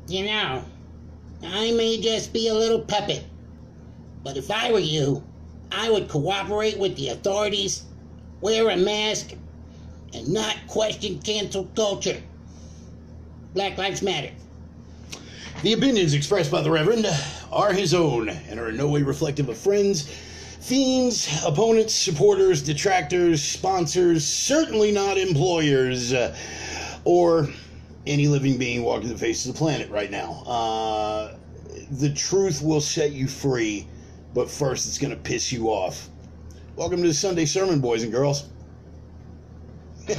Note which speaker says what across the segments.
Speaker 1: You know, I may just be a little puppet, but if I were you, I would cooperate with the authorities, wear a mask, and not question cancel culture. Black Lives Matter.
Speaker 2: The opinions expressed by the Reverend are his own and are in no way reflective of friends, fiends, opponents, supporters, detractors, sponsors, certainly not employers, or any living being walking the face of the planet right now. The truth will set you free, but first it's going to piss you off. Welcome to the Sunday sermon, boys and girls. Now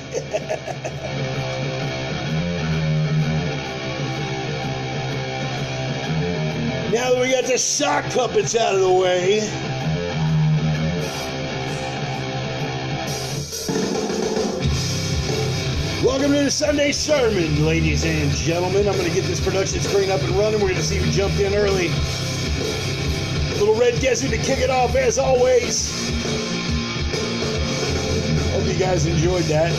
Speaker 2: that we got the sock puppets out of the way, welcome to the Sunday sermon, ladies and gentlemen. I'm going to get this production screen up and running. We're going to see who jumped in early. Little Red Desert to kick it off, as always. Hope you guys enjoyed that.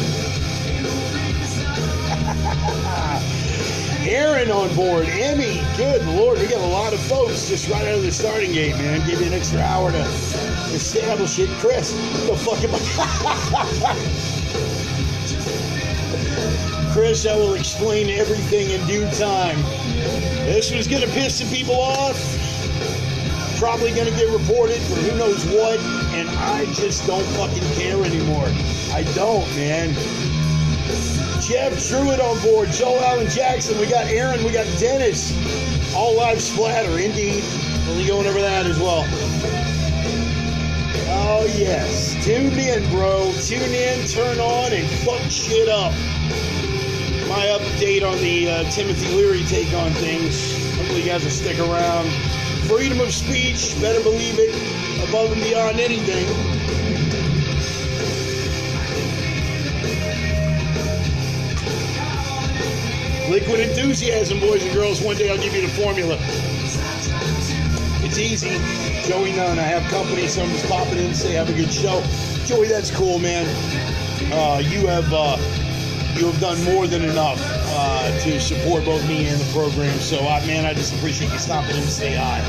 Speaker 2: Aaron on board. Emmy, good Lord, we got a lot of folks just right out of the starting gate, man. Give you an extra hour to establish it. Chris, what the fuck am I? Chris, I will explain everything in due time. This was going to piss some people off. Probably going to get reported for who knows what, and I just don't fucking care anymore. I don't, man. Jeff Truitt on board. Joel Allen Jackson. We got Aaron. We got Dennis. All live splatter, indeed. We'll be going over that as well. Oh, yes. Tune in, bro. Tune in, turn on, and fuck shit up. My update on the Timothy Leary take on things. Hopefully you guys will stick around. Freedom of speech, better believe it, above and beyond anything. Liquid enthusiasm, boys and girls. One day I'll give you the formula. It's easy. Joey Nunn, I have company. Someone's popping in to say have a good show. Joey, that's cool, man. You have done more than enough to support both me and the program. So, man, I just appreciate you stopping in to say hi.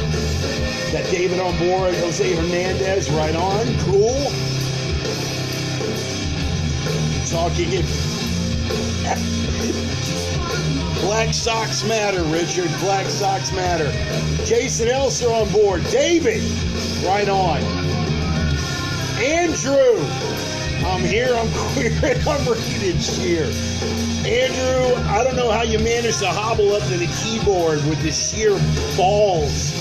Speaker 2: Got David on board. Jose Hernandez, right on. Cool. Talking it. Black Sox matter, Richard. Black Sox matter. Jason Elser on board. David, right on. Andrew, I'm here, I'm queer, and I'm ready to cheer. Andrew, I don't know how you managed to hobble up to the keyboard with the sheer balls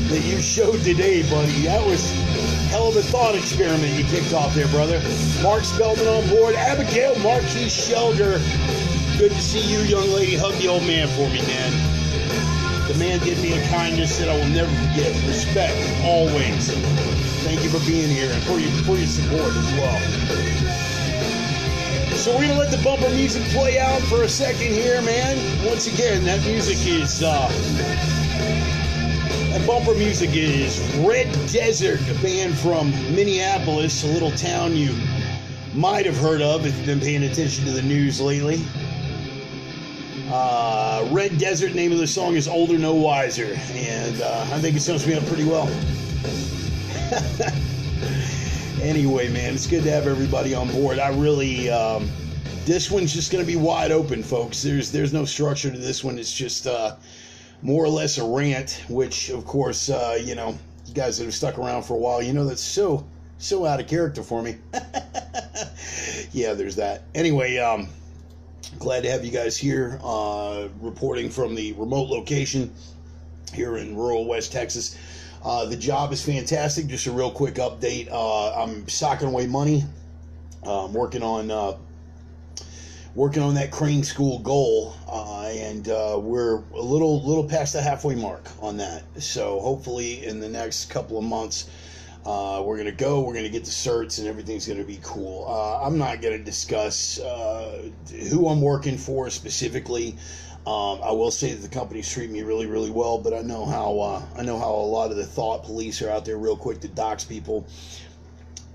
Speaker 2: that you showed today, buddy. That was hell of a thought experiment you kicked off there, brother. Mark Spelman on board. Abigail Marquis Shelder. Good to see you, young lady. Hug the old man for me, man. The man did me a kindness that I will never forget. Respect, always. Thank you for being here and for your support as well. So we're going to let the bumper music play out for a second here, man. Once again, that music is, that bumper music is Red Desert, a band from Minneapolis, a little town you might have heard of if you've been paying attention to the news lately. Red Desert, name of the song is Older No Wiser, and I think it sums me up pretty well. Anyway, man, it's good to have everybody on board. I really, this one's just going to be wide open, folks. There's no structure to this one. It's just more or less a rant, which, of course, you know, you guys that have stuck around for a while, you know that's so out of character for me. Yeah, there's that. Anyway, glad to have you guys here, reporting from the remote location here in rural West Texas. The job is fantastic. Just a real quick update. I'm socking away money. I'm working on that crane school goal, and we're a little past the halfway mark on that. So hopefully in the next couple of months, we're going to get the certs and everything's going to be cool. I'm not going to discuss who I'm working for specifically. I will say that the company's treating me really, really well, but I know how a lot of the thought police are out there real quick to dox people.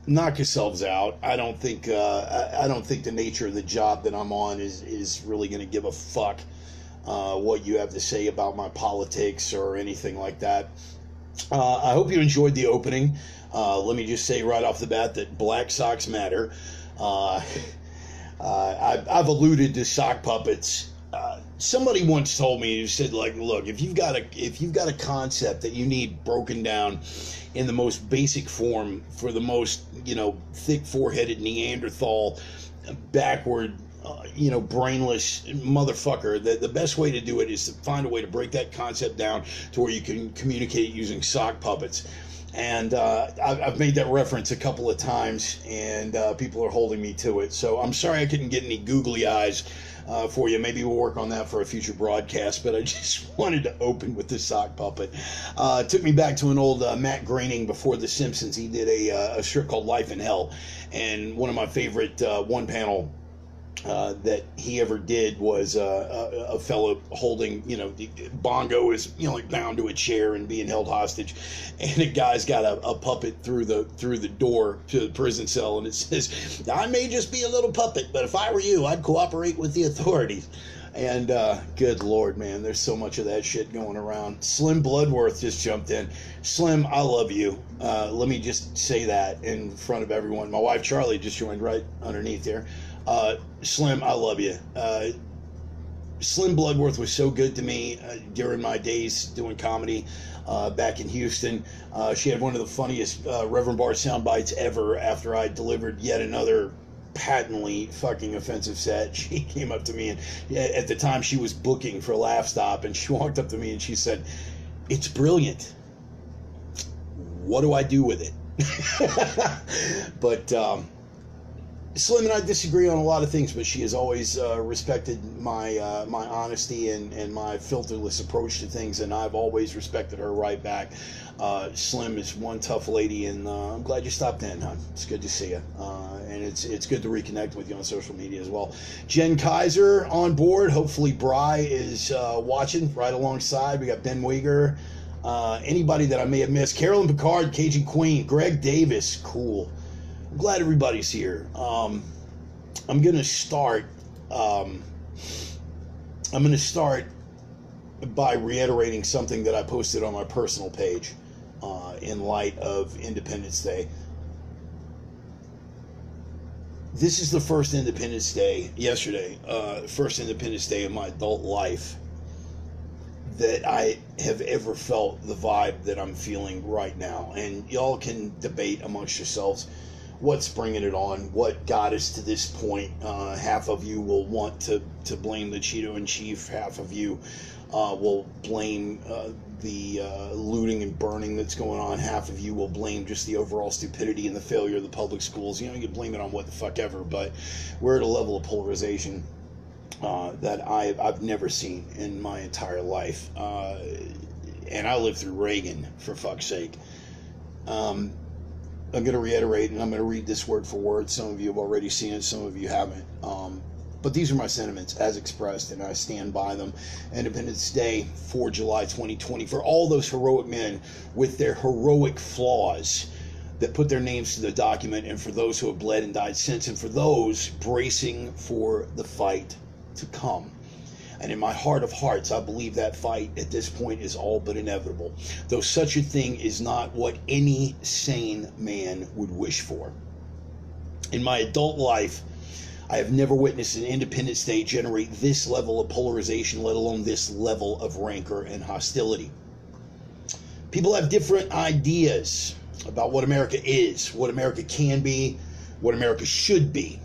Speaker 2: Knock yourselves out. I don't think the nature of the job that I'm on is really going to give a fuck what you have to say about my politics or anything like that. I hope you enjoyed the opening. Let me just say right off the bat that black socks matter. I've alluded to sock puppets. Somebody once told me, who said, like, look, if you've got a concept that you need broken down in the most basic form for the most, thick foreheaded Neanderthal, backward, brainless motherfucker, the best way to do it is to find a way to break that concept down to where you can communicate using sock puppets. And I've made that reference a couple of times, and people are holding me to it. So I'm sorry I couldn't get any googly eyes for you. Maybe we'll work on that for a future broadcast, but I just wanted to open with the sock puppet. It took me back to an old Matt Groening before The Simpsons. He did a strip called Life in Hell, and one of my favorite one-panel that he ever did was a fellow holding, Bongo is, like bound to a chair and being held hostage, and a guy's got a puppet through the door to the prison cell, and it says, "I may just be a little puppet, but if I were you, I'd cooperate with the authorities." And good Lord, man, there's so much of that shit going around. Slim Bloodworth just jumped in. Slim, I love you. Let me just say that in front of everyone. My wife Charlie just joined right underneath there. Slim, I love you. Slim Bloodworth was so good to me during my days doing comedy back in Houston. She had one of the funniest Reverend Bar sound bites ever after I delivered yet another patently fucking offensive set. She came up to me, and at the time she was booking for Laugh Stop, and she walked up to me and she said, "It's brilliant. What do I do with it?" But Slim and I disagree on a lot of things, but she has always respected my honesty and my filterless approach to things, and I've always respected her right back. Slim is one tough lady, and I'm glad you stopped in, hon. It's good to see you, and it's good to reconnect with you on social media as well. Jen Kaiser on board. Hopefully Bry is watching right alongside. We got Ben Weger. Anybody that I may have missed. Carolyn Picard, Cajun Queen, Greg Davis, cool. I'm glad everybody's here. I'm gonna start by reiterating something that I posted on my personal page in light of Independence Day. This is the first Independence Day, yesterday, first Independence Day in my adult life that I have ever felt the vibe that I'm feeling right now. And y'all can debate amongst yourselves what's bringing it on, what got us to this point. Half of you will want to blame the Cheeto in Chief. Half of you will blame the looting and burning that's going on. Half of you will blame just the overall stupidity and the failure of the public schools. You can blame it on what the fuck ever, but we're at a level of polarization that I've never seen in my entire life. And I lived through Reagan, for fuck's sake. I'm going to reiterate, and I'm going to read this word for word. Some of you have already seen it, some of you haven't. But these are my sentiments as expressed, and I stand by them. Independence Day, 4 July 2020. For all those heroic men with their heroic flaws that put their names to the document, and for those who have bled and died since, and for those bracing for the fight to come. And in my heart of hearts, I believe that fight at this point is all but inevitable, though such a thing is not what any sane man would wish for. In my adult life, I have never witnessed an Independence Day generate this level of polarization, let alone this level of rancor and hostility. People have different ideas about what America is, what America can be, what America should be.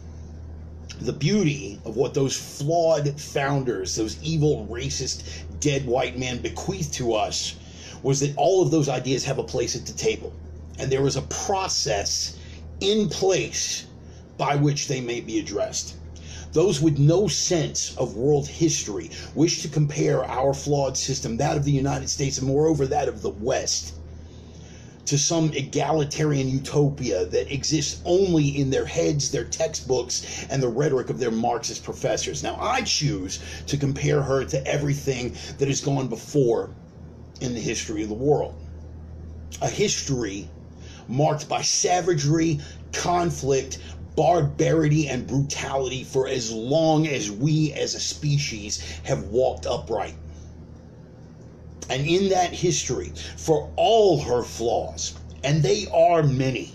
Speaker 2: The beauty of what those flawed founders, those evil, racist, dead white men bequeathed to us was that all of those ideas have a place at the table. And there is a process in place by which they may be addressed. Those with no sense of world history wish to compare our flawed system, that of the United States, and moreover that of the West, to some egalitarian utopia that exists only in their heads, their textbooks, and the rhetoric of their Marxist professors. Now, I choose to compare her to everything that has gone before in the history of the world. A history marked by savagery, conflict, barbarity and brutality for as long as we as a species have walked upright. And in that history, for all her flaws, and they are many,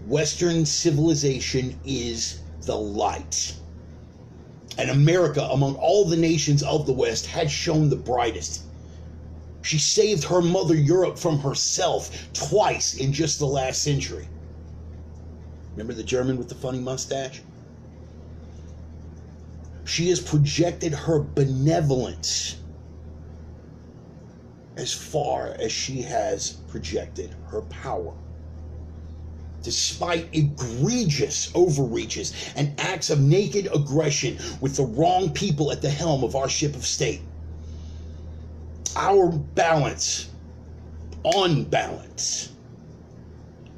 Speaker 2: Western civilization is the light. And America, among all the nations of the West, had shown the brightest. She saved her mother Europe from herself twice in just the last century. Remember the German with the funny mustache? She has projected her benevolence as far as she has projected her power. Despite egregious overreaches and acts of naked aggression with the wrong people at the helm of our ship of state, our balance, on balance,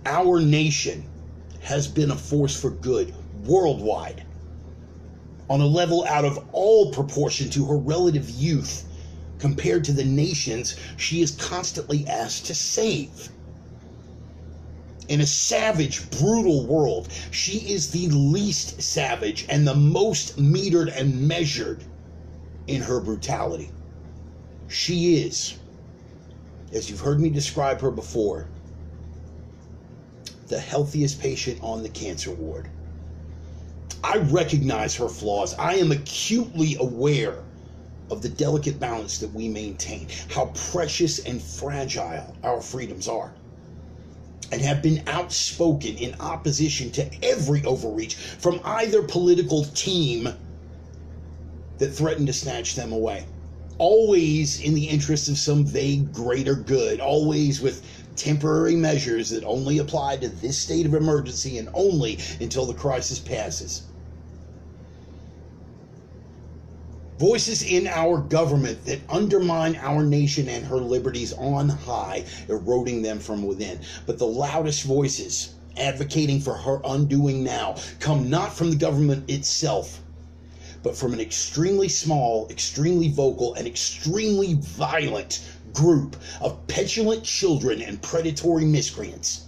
Speaker 2: our nation has been a force for good worldwide, on a level out of all proportion to her relative youth compared to the nations she is constantly asked to save. In a savage, brutal world, she is the least savage and the most metered and measured in her brutality. She is, as you've heard me describe her before, the healthiest patient on the cancer ward. I recognize her flaws. I am acutely aware of the delicate balance that we maintain, how precious and fragile our freedoms are, and have been outspoken in opposition to every overreach from either political team that threatened to snatch them away. Always in the interest of some vague greater good, always with temporary measures that only apply to this state of emergency and only until the crisis passes. Voices in our government that undermine our nation and her liberties on high, eroding them from within. But the loudest voices advocating for her undoing now come not from the government itself, but from an extremely small, extremely vocal, and extremely violent group of petulant children and predatory miscreants,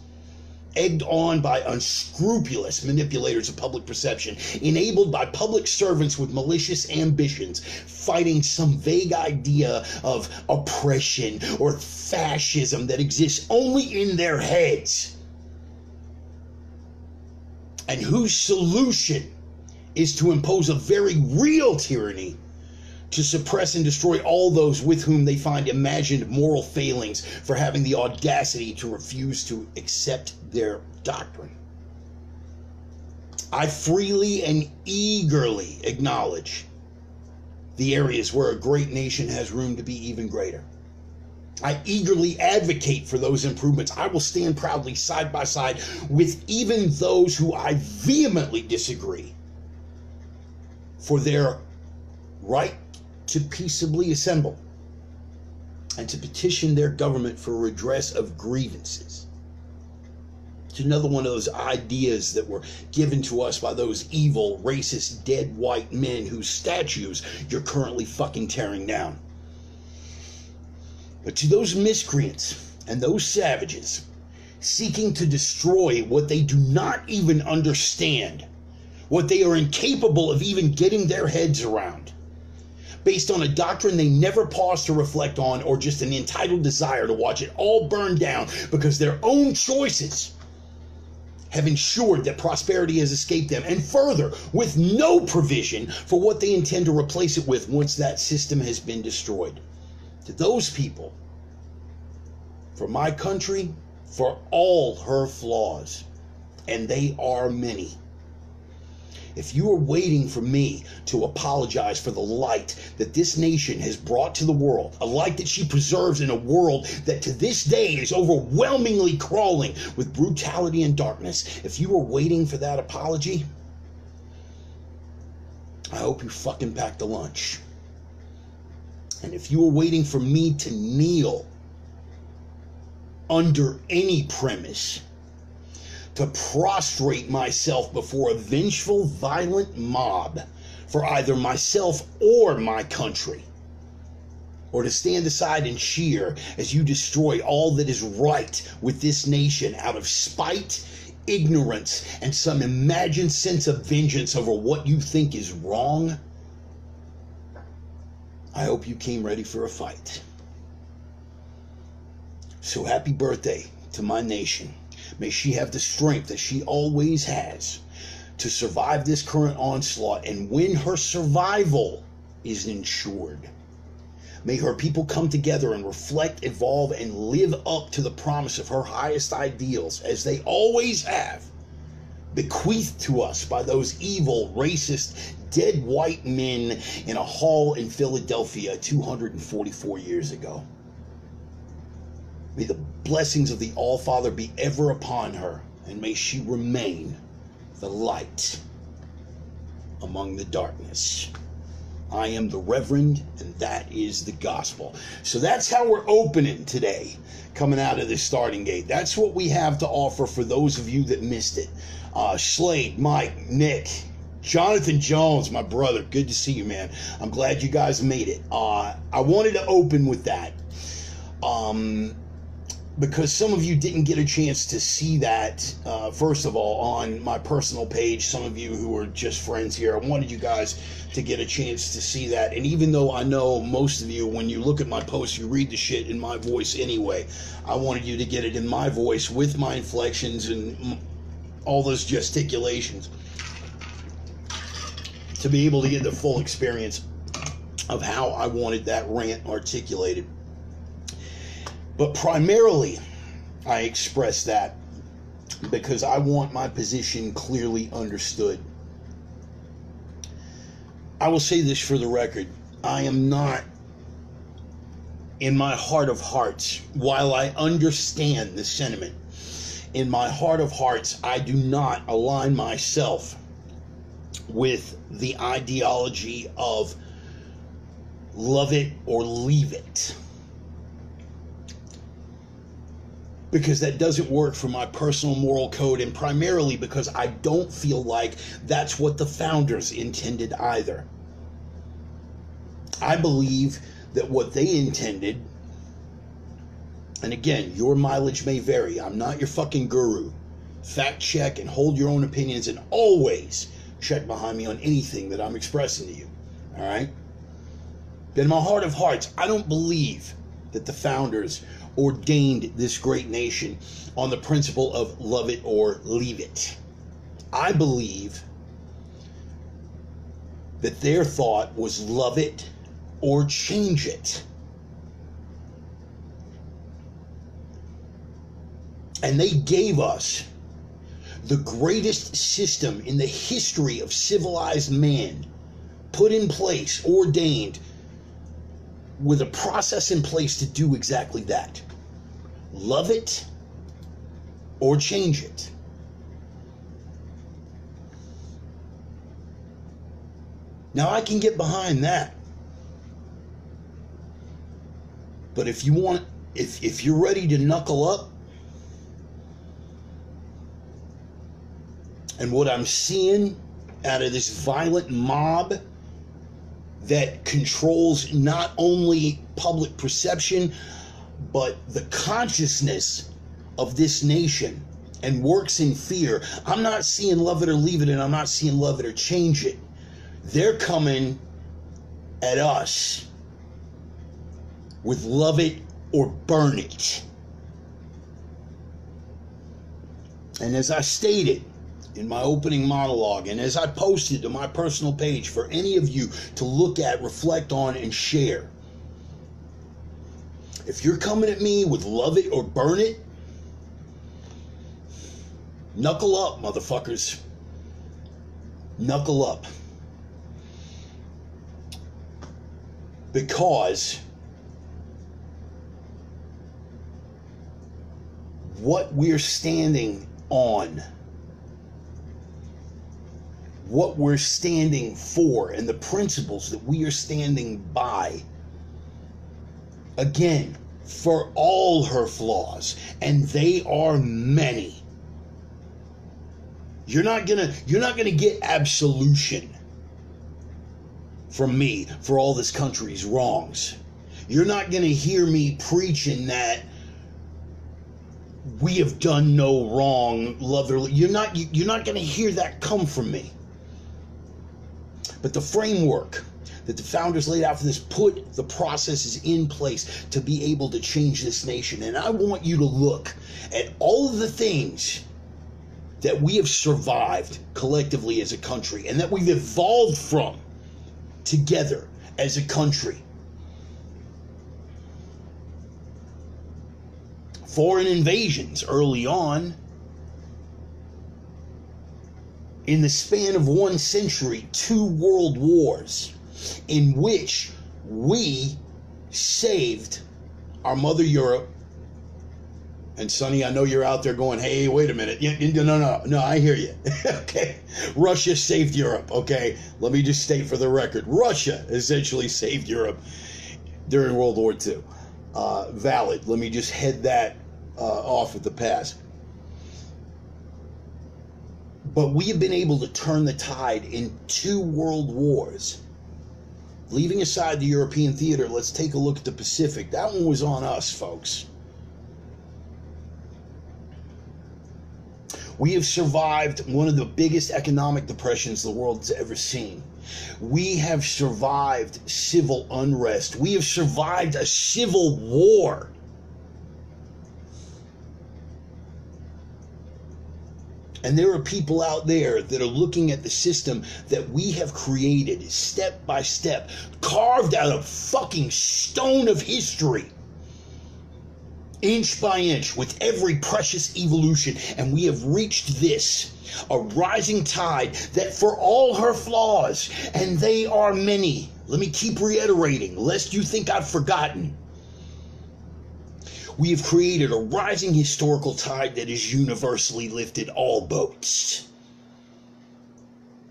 Speaker 2: egged on by unscrupulous manipulators of public perception, enabled by public servants with malicious ambitions, fighting some vague idea of oppression or fascism that exists only in their heads, and whose solution is to impose a very real tyranny to suppress and destroy all those with whom they find imagined moral failings for having the audacity to refuse to accept their doctrine. I freely and eagerly acknowledge the areas where a great nation has room to be even greater. I eagerly advocate for those improvements. I will stand proudly side by side with even those who I vehemently disagree for their right to peaceably assemble and to petition their government for redress of grievances. It's another one of those ideas that were given to us by those evil, racist, dead white men whose statues you're currently fucking tearing down. But to those miscreants and those savages seeking to destroy what they do not even understand, what they are incapable of even getting their heads around, based on a doctrine they never paused to reflect on, or just an entitled desire to watch it all burn down because their own choices have ensured that prosperity has escaped them, and further, with no provision for what they intend to replace it with once that system has been destroyed. To those people, for my country, for all her flaws, and they are many, if you are waiting for me to apologize for the light that this nation has brought to the world, a light that she preserves in a world that to this day is overwhelmingly crawling with brutality and darkness, if you are waiting for that apology, I hope you fucking packed a lunch. And if you are waiting for me to kneel under any premise, to prostrate myself before a vengeful, violent mob for either myself or my country, or to stand aside and cheer as you destroy all that is right with this nation out of spite, ignorance and some imagined sense of vengeance over what you think is wrong, I hope you came ready for a fight. So happy birthday to my nation. May she have the strength that she always has to survive this current onslaught, and when her survival is ensured, may her people come together and reflect, evolve, and live up to the promise of her highest ideals, as they always have, bequeathed to us by those evil, racist, dead white men in a hall in Philadelphia 244 years ago. May the blessings of the All-Father be ever upon her, and may she remain the light among the darkness. I am the Reverend, and that is the gospel. So that's how we're opening today, coming out of the starting gate. That's what we have to offer for those of you that missed it. Slade, Mike, Nick, Jonathan Jones, my brother, good to see you, man. I'm glad you guys made it. I wanted to open with that because some of you didn't get a chance to see that, first of all, on my personal page. Some of you who are just friends here, I wanted you guys to get a chance to see that. And even though I know most of you, when you look at my posts, you read the shit in my voice anyway, I wanted you to get it in my voice with my inflections and all those gesticulations to be able to get the full experience of how I wanted that rant articulated. But primarily, I express that because I want my position clearly understood. I will say this for the record. I am not, in my heart of hearts, while I understand the sentiment, in my heart of hearts, I do not align myself with the ideology of love it or leave it, because that doesn't work for my personal moral code, and primarily because I don't feel like that's what the founders intended either. I believe that what they intended, and again, your mileage may vary, I'm not your fucking guru. Fact check and hold your own opinions, and always check behind me on anything that I'm expressing to you. All right? But in my heart of hearts, I don't believe that the founders ordained this great nation on the principle of love it or leave it. I believe that their thought was love it or change it. And they gave us the greatest system in the history of civilized man, put in place, ordained, with a process in place to do exactly that. Love it or change it. Now I can get behind that. But if you want, if you're ready to knuckle up, and what I'm seeing out of this violent mob that controls not only public perception, but the consciousness of this nation and works in fear, I'm not seeing love it or leave it, and I'm not seeing love it or change it. They're coming at us with love it or burn it. And as I stated in my opening monologue, and as I posted to my personal page for any of you to look at, reflect on, and share, if you're coming at me with love it or burn it, knuckle up, motherfuckers. Knuckle up. Because what we're standing on, what we're standing for, and the principles that we are standing by, again, for all her flaws, and they are many. You're not gonna get absolution from me for all this country's wrongs. You're not gonna hear me preaching that we have done no wrong, you're not going to hear that come from me. But the framework that the founders laid out for this put the processes in place to be able to change this nation. And I want you to look at all of the things that we have survived collectively as a country and that we've evolved from together as a country. Foreign invasions early on. In the span of 1 century, 2 world wars in which we saved our mother Europe. And Sonny, I know you're out there going, hey, wait a minute. No, I hear you. Okay. Russia saved Europe. Okay. Let me just state for the record, Russia essentially saved Europe during World War II. Valid. Let me just head that off at the pass. But we have been able to turn the tide in 2 world wars. Leaving aside the European theater, let's take a look at the Pacific. That one was on us, folks. We have survived one of the biggest economic depressions the world has ever seen. We have survived civil unrest. We have survived a civil war. And there are people out there that are looking at the system that we have created step by step, carved out of fucking stone of history, inch by inch, with every precious evolution. And we have reached this, a rising tide that, for all her flaws, and they are many, let me keep reiterating, lest you think I've forgotten, we have created a rising historical tide that has universally lifted all boats,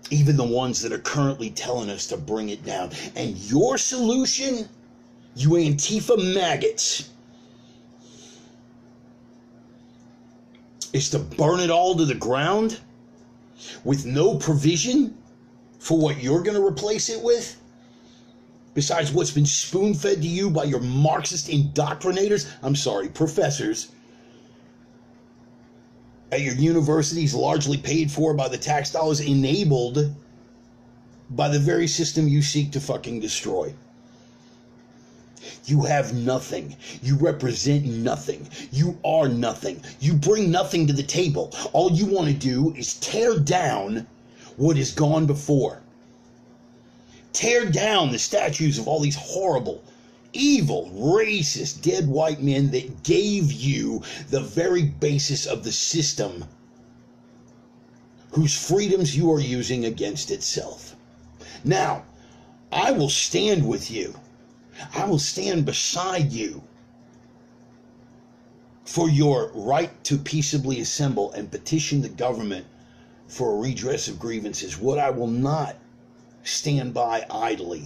Speaker 2: even the ones that are currently telling us to bring it down. And your solution, you Antifa maggots, is to burn it all to the ground with no provision for what you're going to replace it with, besides what's been spoon-fed to you by your Marxist indoctrinators, professors at your universities, largely paid for by the tax dollars, enabled by the very system you seek to fucking destroy. You have nothing. You represent nothing. You are nothing. You bring nothing to the table. All you want to do is tear down what has gone before. Tear down the statues of all these horrible, evil, racist, dead white men that gave you the very basis of the system whose freedoms you are using against itself. Now, I will stand with you. I will stand beside you for your right to peaceably assemble and petition the government for a redress of grievances. What I will not stand by idly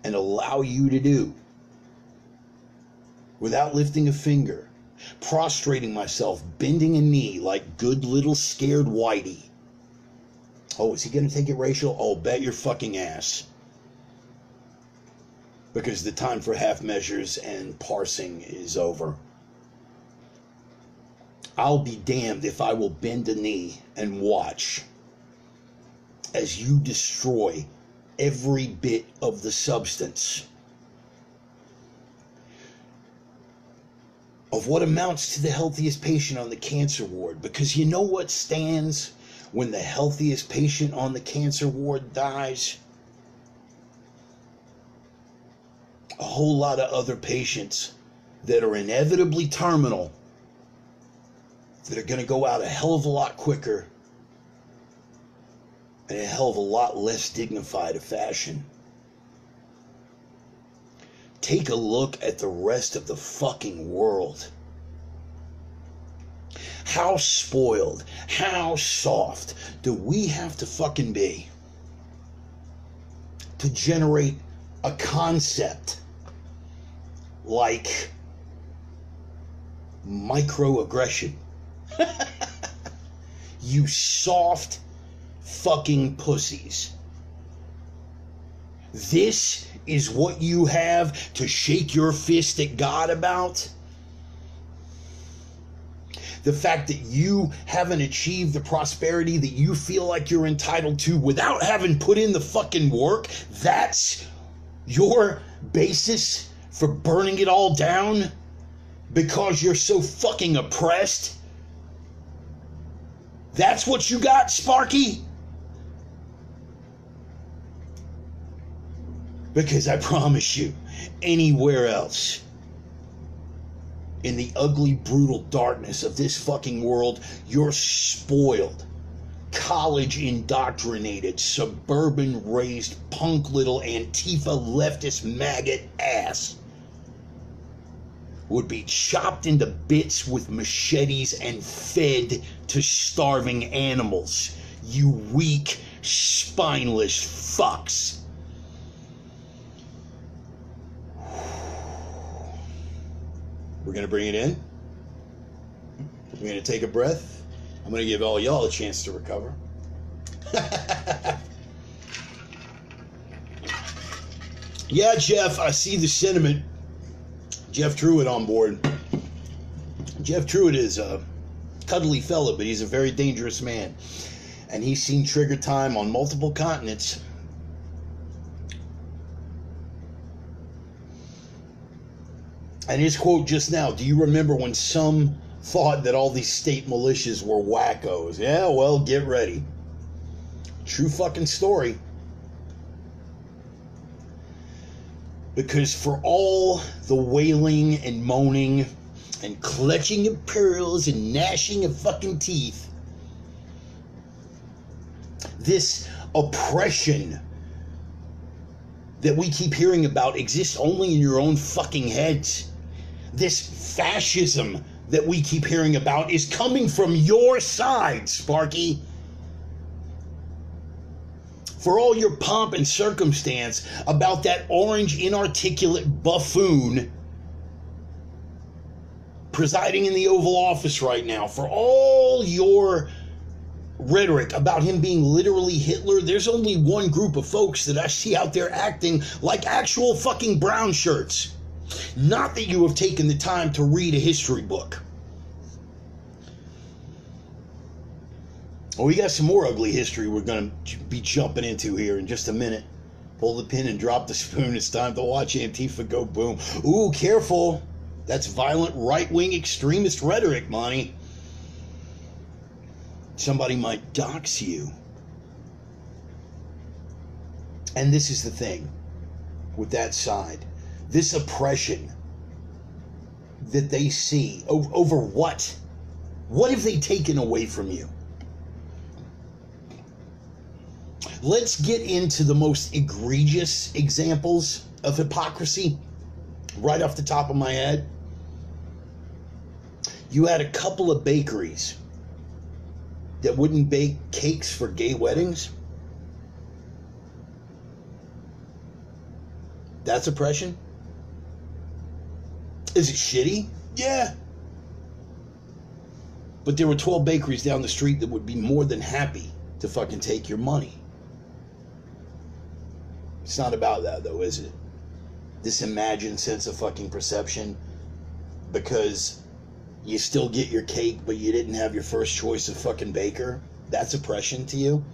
Speaker 2: and allow you to do, without lifting a finger, prostrating myself, bending a knee like good little scared whitey. Oh, is he going to take it racial? Oh, bet your fucking ass. Because the time for half measures and parsing is over. I'll be damned if I will bend a knee and watch as you destroy every bit of the substance of what amounts to the healthiest patient on the cancer ward. Because you know what stands when the healthiest patient on the cancer ward dies? A whole lot of other patients that are inevitably terminal, that are going to go out a hell of a lot quicker in a hell of a lot less dignified a fashion. Take a look at the rest of the fucking world. How spoiled, how soft do we have to fucking be to generate a concept like microaggression? You soft fucking pussies. This is what you have to shake your fist at God about? the fact that you haven't achieved the prosperity that you feel like you're entitled to without having put in the fucking work, that's your basis for burning it all down because you're so fucking oppressed? That's what you got, Sparky? Because I promise you, anywhere else, in the ugly, brutal darkness of this fucking world, your spoiled, college indoctrinated, suburban raised, punk little Antifa leftist maggot ass would be chopped into bits with machetes and fed to starving animals. You weak, spineless fucks. We're going to bring it in. We're going to take a breath. I'm going to give all y'all a chance to recover. Yeah, Jeff, I see the sentiment. Jeff Truitt on board. Jeff Truitt is a cuddly fella, but he's a very dangerous man. And he's seen trigger time on multiple continents. And his quote just now, do you remember when some thought that all these state militias were wackos? Yeah, well, get ready. True fucking story. Because for all the wailing and moaning and clutching of pearls and gnashing of fucking teeth, this oppression that we keep hearing about exists only in your own fucking heads. This fascism that we keep hearing about is coming from your side, Sparky. For all your pomp and circumstance about that orange, inarticulate buffoon presiding in the Oval Office right now, for all your rhetoric about him being literally Hitler, there's only one group of folks that I see out there acting like actual fucking brown shirts. Not that you have taken the time to read a history book. Well, we got some more ugly history we're going to be jumping into here in just a minute. Pull the pin and drop the spoon. It's time to watch Antifa go boom. Ooh, careful. That's violent right-wing extremist rhetoric, Monty. Somebody might dox you. And this is the thing with that side. This oppression that they see over what? What have they taken away from you? Let's get into the most egregious examples of hypocrisy right off the top of my head. You had a couple of bakeries that wouldn't bake cakes for gay weddings. That's oppression? Is it shitty? Yeah. But there were 12 bakeries down the street that would be more than happy to fucking take your money. It's not about that, though, is it? This imagined sense of fucking perception because you still get your cake, but you didn't have your first choice of fucking baker. That's oppression to you?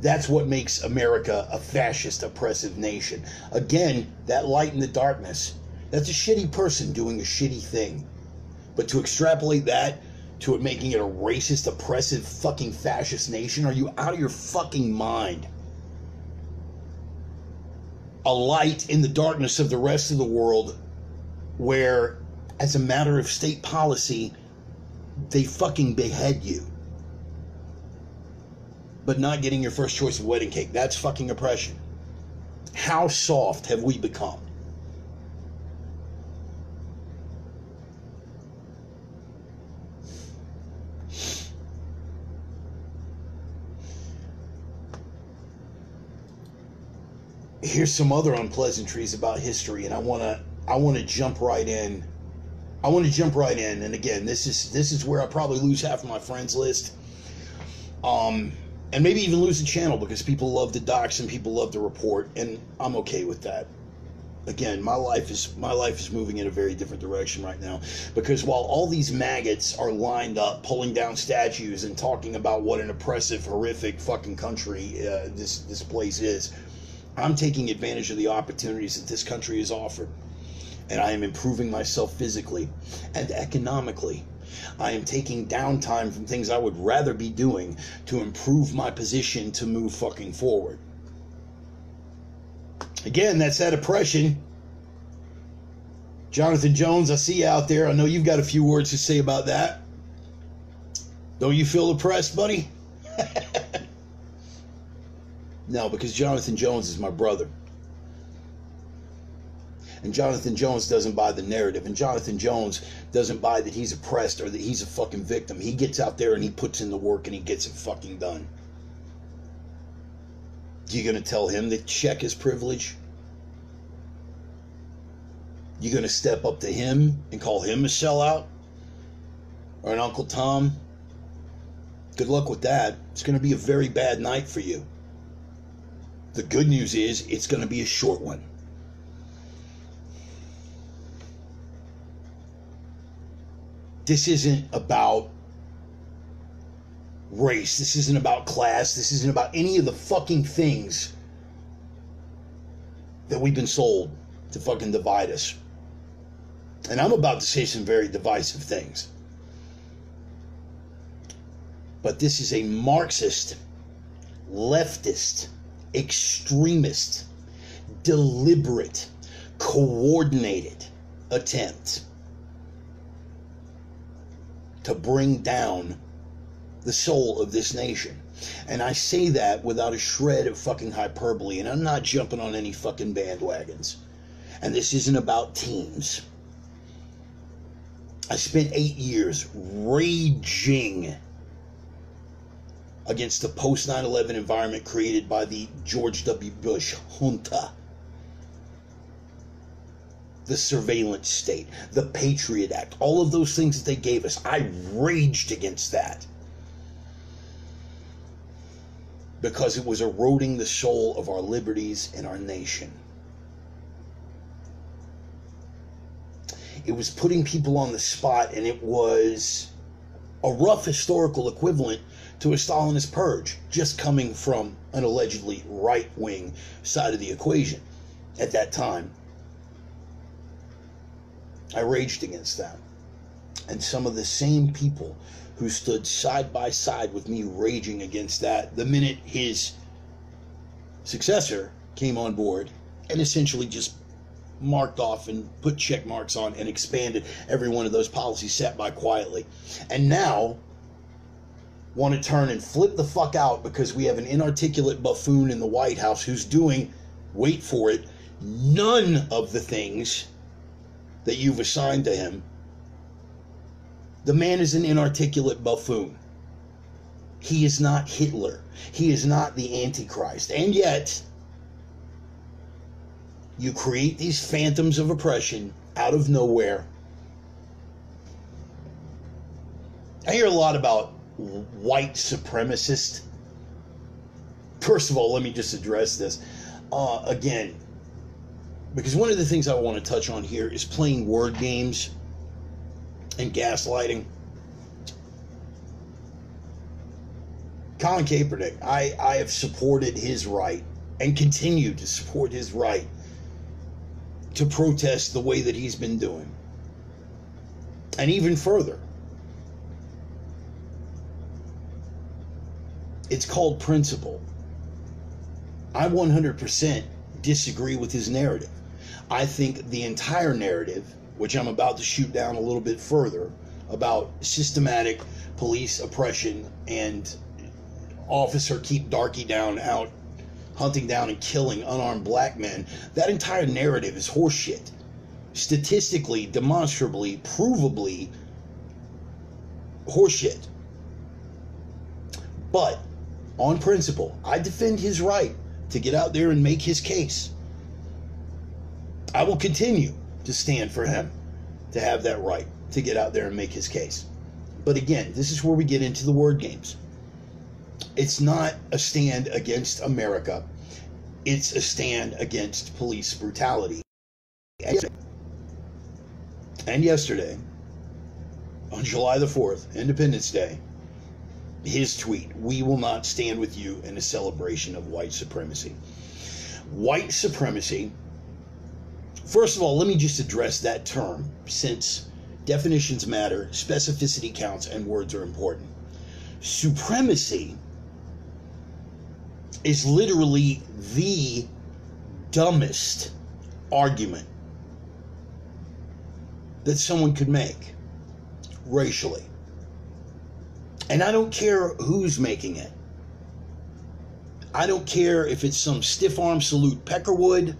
Speaker 2: That's what makes America a fascist, oppressive nation. Again, that light in the darkness. That's a shitty person doing a shitty thing. But to extrapolate that to it making it a racist, oppressive, fucking fascist nation, are you out of your fucking mind? A light in the darkness of the rest of the world where, as a matter of state policy, they fucking behead you. But not getting your first choice of wedding cake. That's fucking oppression. How soft have we become? Here's some other unpleasantries about history, and I want to jump right in. And again, this is where I probably lose half of my friends list. And maybe even lose the channel because people love to dox and people love to report, and I'm okay with that. again, my life is moving in a very different direction right now, because while all these maggots are lined up pulling down statues and talking about what an oppressive, horrific fucking country this place is, I'm taking advantage of the opportunities that this country is offered, and I am improving myself physically and economically. I am taking downtime from things I would rather be doing to improve my position to move fucking forward. Again, that's that oppression. Jonathan Jones, I see you out there. I know you've got a few words to say about that. Don't you feel oppressed, buddy? No, because Jonathan Jones is my brother. And Jonathan Jones doesn't buy the narrative. And Jonathan Jones doesn't buy that he's oppressed or that he's a fucking victim. He gets out there and he puts in the work and he gets it fucking done. You gonna tell him to check his privilege? You gonna step up to him and call him a sellout? Or an Uncle Tom? Good luck with that. It's gonna be a very bad night for you. The good news is it's gonna be a short one. This isn't about race. This isn't about class. This isn't about any of the fucking things that we've been sold to fucking divide us. And I'm about to say some very divisive things. But this is a Marxist, leftist, extremist, deliberate, coordinated attempt to bring down the soul of this nation. And I say that without a shred of fucking hyperbole, and I'm not jumping on any fucking bandwagons. And this isn't about teams. I spent 8 years raging against the post 9/11 environment created by the George W. Bush junta. The surveillance state, the Patriot Act, all of those things that they gave us. I raged against that because it was eroding the soul of our liberties and our nation. It was putting people on the spot, and it was a rough historical equivalent to a Stalinist purge, just coming from an allegedly right-wing side of the equation at that time. I raged against that. And some of the same people who stood side by side with me raging against that, the minute his successor came on board and essentially just marked off and put check marks on and expanded every one of those policies set by quietly, and now want to turn and flip the fuck out because we have an inarticulate buffoon in the White House who's doing, wait for it, none of the things that you've assigned to him. The man is an inarticulate buffoon. He is not Hitler. He is not the Antichrist. And yet, you create these phantoms of oppression out of nowhere. I hear a lot about white supremacists. First of all, let me just address this. Again, because one of the things I want to touch on here is playing word games and gaslighting. Colin Kaepernick, I have supported his right and continue to support his right to protest the way that he's been doing. And even further, it's called principle. I 100% disagree with his narrative. I think the entire narrative, which I'm about to shoot down a little bit further, about systematic police oppression and officer keep darky down out hunting down and killing unarmed black men, that entire narrative is horseshit. Statistically, demonstrably, provably horseshit. But on principle, I defend his right to get out there and make his case. I will continue to stand for him to have that right to get out there and make his case. But again, this is where we get into the word games. It's not a stand against America. It's a stand against police brutality. and yesterday, on July the 4th, Independence Day, his tweet, "We will not stand with you in a celebration of white supremacy." White supremacy, first of all, let me just address that term, since definitions matter, specificity counts, and words are important. Supremacy is literally the dumbest argument that someone could make racially. And I don't care who's making it. I don't care if it's some stiff-arm salute Peckerwood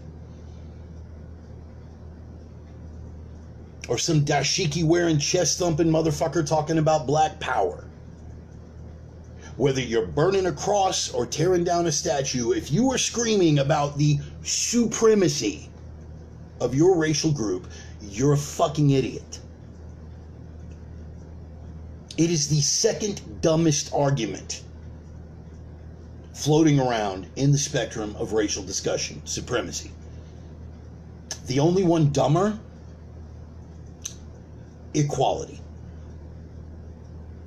Speaker 2: or some dashiki-wearing, chest-thumping motherfucker talking about black power. Whether you're burning a cross or tearing down a statue, if you are screaming about the supremacy of your racial group, you're a fucking idiot. It is the second dumbest argument floating around in the spectrum of racial discussion, supremacy. The only one dumber, equality.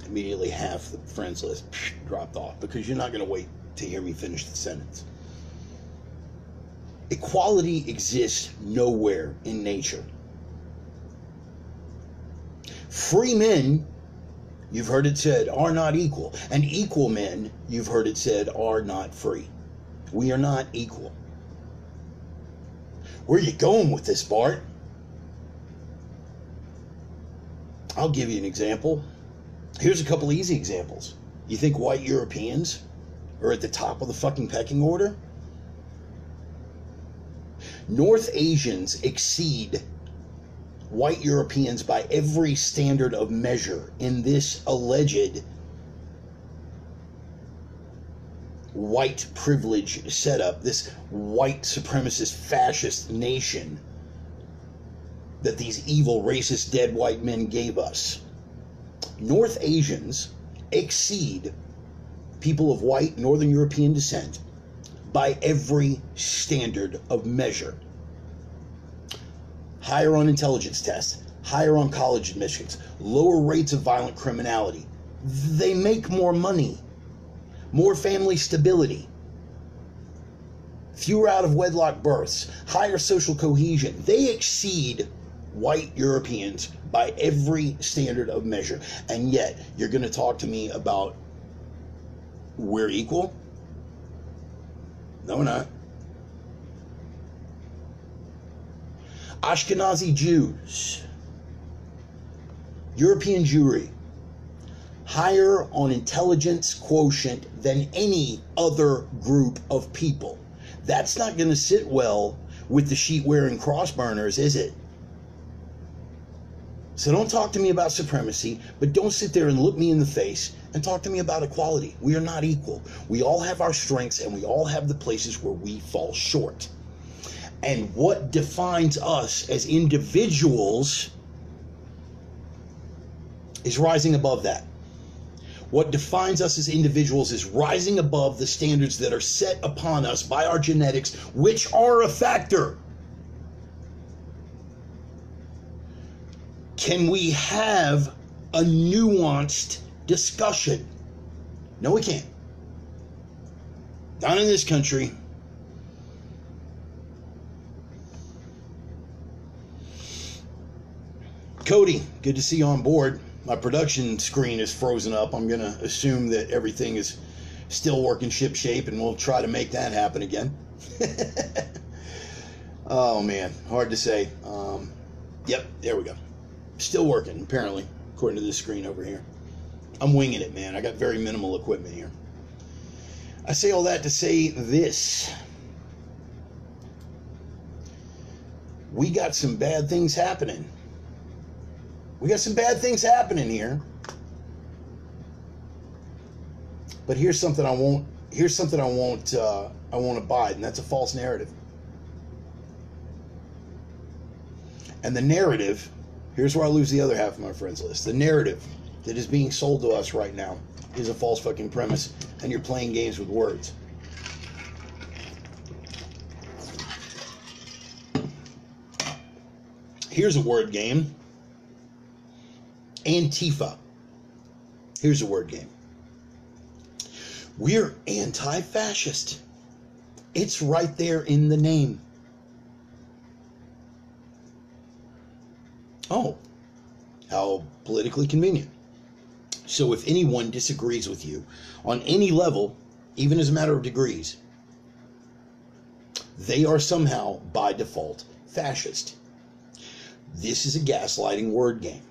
Speaker 2: Immediately half the friends list dropped off because you're not going to wait to hear me finish the sentence. Equality exists nowhere in nature. Free men, you've heard it said, are not equal. And equal men, you've heard it said, are not free. We are not equal. Where are you going with this, Bart? I'll give you an example. Here's a couple easy examples. You think white Europeans are at the top of the fucking pecking order? North Asians exceed white Europeans by every standard of measure in this alleged white privilege setup, this white supremacist fascist nation that these evil racist dead white men gave us. North Asians exceed people of white Northern European descent by every standard of measure. Higher on intelligence tests, higher on college admissions, lower rates of violent criminality. They make more money, more family stability, fewer out of wedlock births, higher social cohesion. They exceed white Europeans by every standard of measure. And yet, you're going to talk to me about we're equal? No, we're not. Ashkenazi Jews, European Jewry, higher on intelligence quotient than any other group of people. That's not going to sit well with the sheet-wearing cross-burners, is it? So don't talk to me about supremacy, but don't sit there and look me in the face and talk to me about equality. We are not equal. We all have our strengths, and we all have the places where we fall short. And what defines us as individuals is rising above that. What defines us as individuals is rising above the standards that are set upon us by our genetics, which are a factor. Can we have a nuanced discussion? No, we can't. Not in this country. Cody, good to see you on board. My production screen is frozen up. I'm going to assume that everything is still working ship shape, and we'll try to make that happen again. Oh, man. Hard to say. Yep, there we go. Still working, apparently, according to this screen over here. I'm winging it, man. I got very minimal equipment here. I say all that to say this. We got some bad things happening. We got some bad things happening here. But here's something I won't abide, and that's a false narrative. And the narrative, here's where I lose the other half of my friends list. The narrative that is being sold to us right now is a false fucking premise, and you're playing games with words. Here's a word game. Antifa. Here's a word game. We're anti-fascist. It's right there in the name. Oh, how politically convenient. So if anyone disagrees with you on any level, even as a matter of degrees, they are somehow, by default, fascist. This is a gaslighting word game.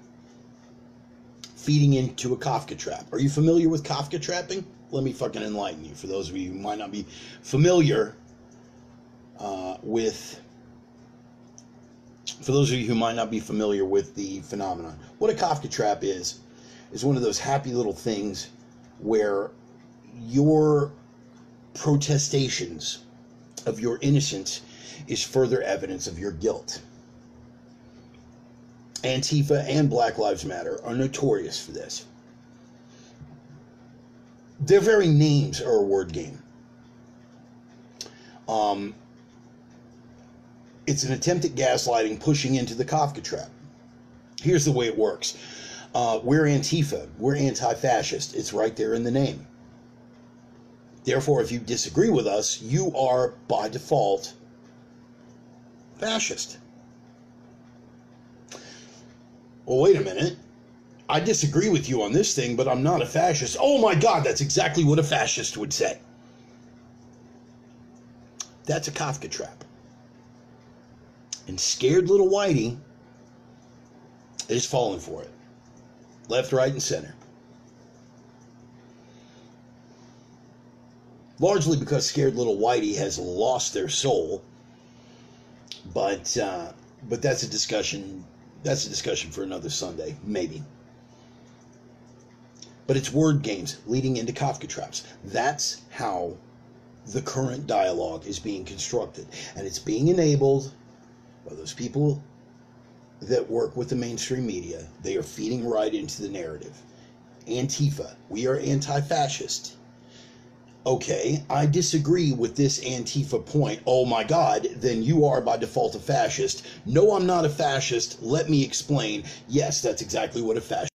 Speaker 2: Feeding into a Kafka trap. Are you familiar with Kafka trapping? Let me fucking enlighten you. For those of you who might not be familiar with the phenomenon. What a Kafka trap is one of those happy little things where your protestations of your innocence is further evidence of your guilt. Antifa and Black Lives Matter are notorious for this. Their very names are a word game. It's an attempt at gaslighting, pushing into the Kafka trap. Here's the way it works. We're Antifa. We're anti-fascist. It's right there in the name. Therefore, if you disagree with us, you are, by default, fascist. Well, wait a minute. I disagree with you on this thing, but I'm not a fascist. Oh my God, that's exactly what a fascist would say. That's a Kafka trap. And scared little Whitey is falling for it. Left, right, and center. Largely because scared little Whitey has lost their soul. But that's a discussion. That's a discussion for another Sunday, maybe. But it's word games leading into Kafka traps. That's how the current dialogue is being constructed. And it's being enabled by those people that work with the mainstream media. They are feeding right into the narrative. Antifa, we are anti-fascist. Okay, I disagree with this Antifa point. Oh my God, then you are by default a fascist. No, I'm not a fascist. Let me explain. Yes, that's exactly what a fascist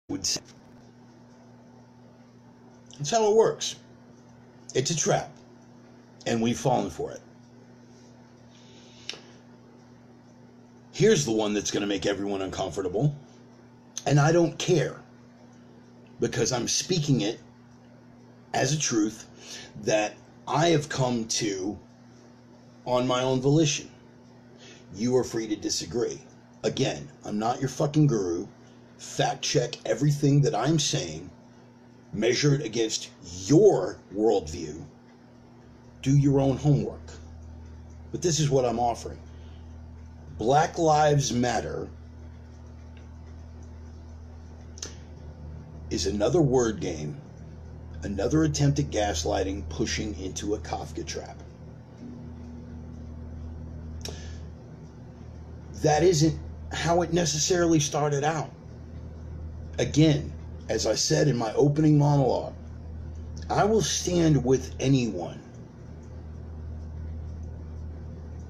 Speaker 2: would say. That's how it works. It's a trap, and we've fallen for it. Here's the one that's going to make everyone uncomfortable, and I don't care, because I'm speaking it as a truth that I have come to on my own volition. You are free to disagree. Again, I'm not your fucking guru. Fact check everything that I'm saying. Measure it against your worldview. Do your own homework. But this is what I'm offering. Black Lives Matter is another word game, another attempt at gaslighting, pushing into a Kafka trap. That isn't how it necessarily started out. Again, as I said in my opening monologue, I will stand with anyone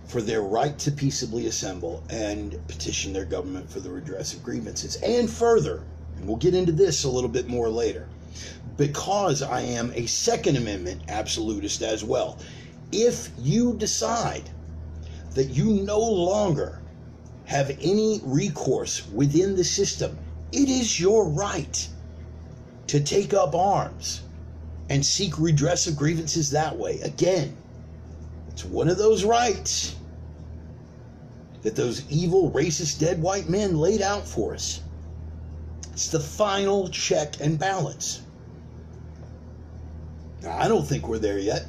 Speaker 2: for their right to peaceably assemble and petition their government for the redress of grievances. And further, and we'll get into this a little bit more later, because I am a Second Amendment absolutist as well. If you decide that you no longer have any recourse within the system, it is your right to take up arms and seek redress of grievances that way. Again, it's one of those rights that those evil, racist, dead white men laid out for us. It's the final check and balance. Now, I don't think we're there yet.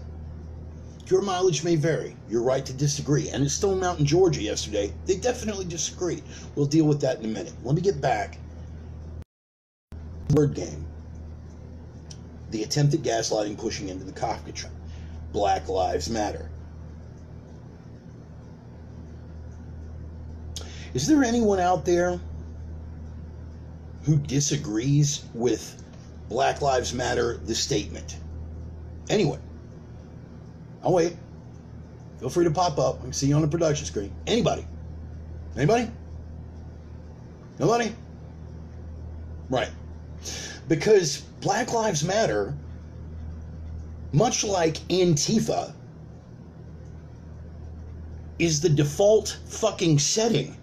Speaker 2: Your mileage may vary. Your right to disagree. And at Stone Mountain, Georgia yesterday, they definitely disagreed. We'll deal with that in a minute. Let me get back. Word game. The attempt at gaslighting, pushing into the Kafka trap. Black Lives Matter. Is there anyone out there who disagrees with Black Lives Matter, the statement? Anyone? I'll wait. Feel free to pop up. I can see you on the production screen. Anybody? Anybody? Nobody? Right. Because Black Lives Matter, much like Antifa, is the default fucking setting.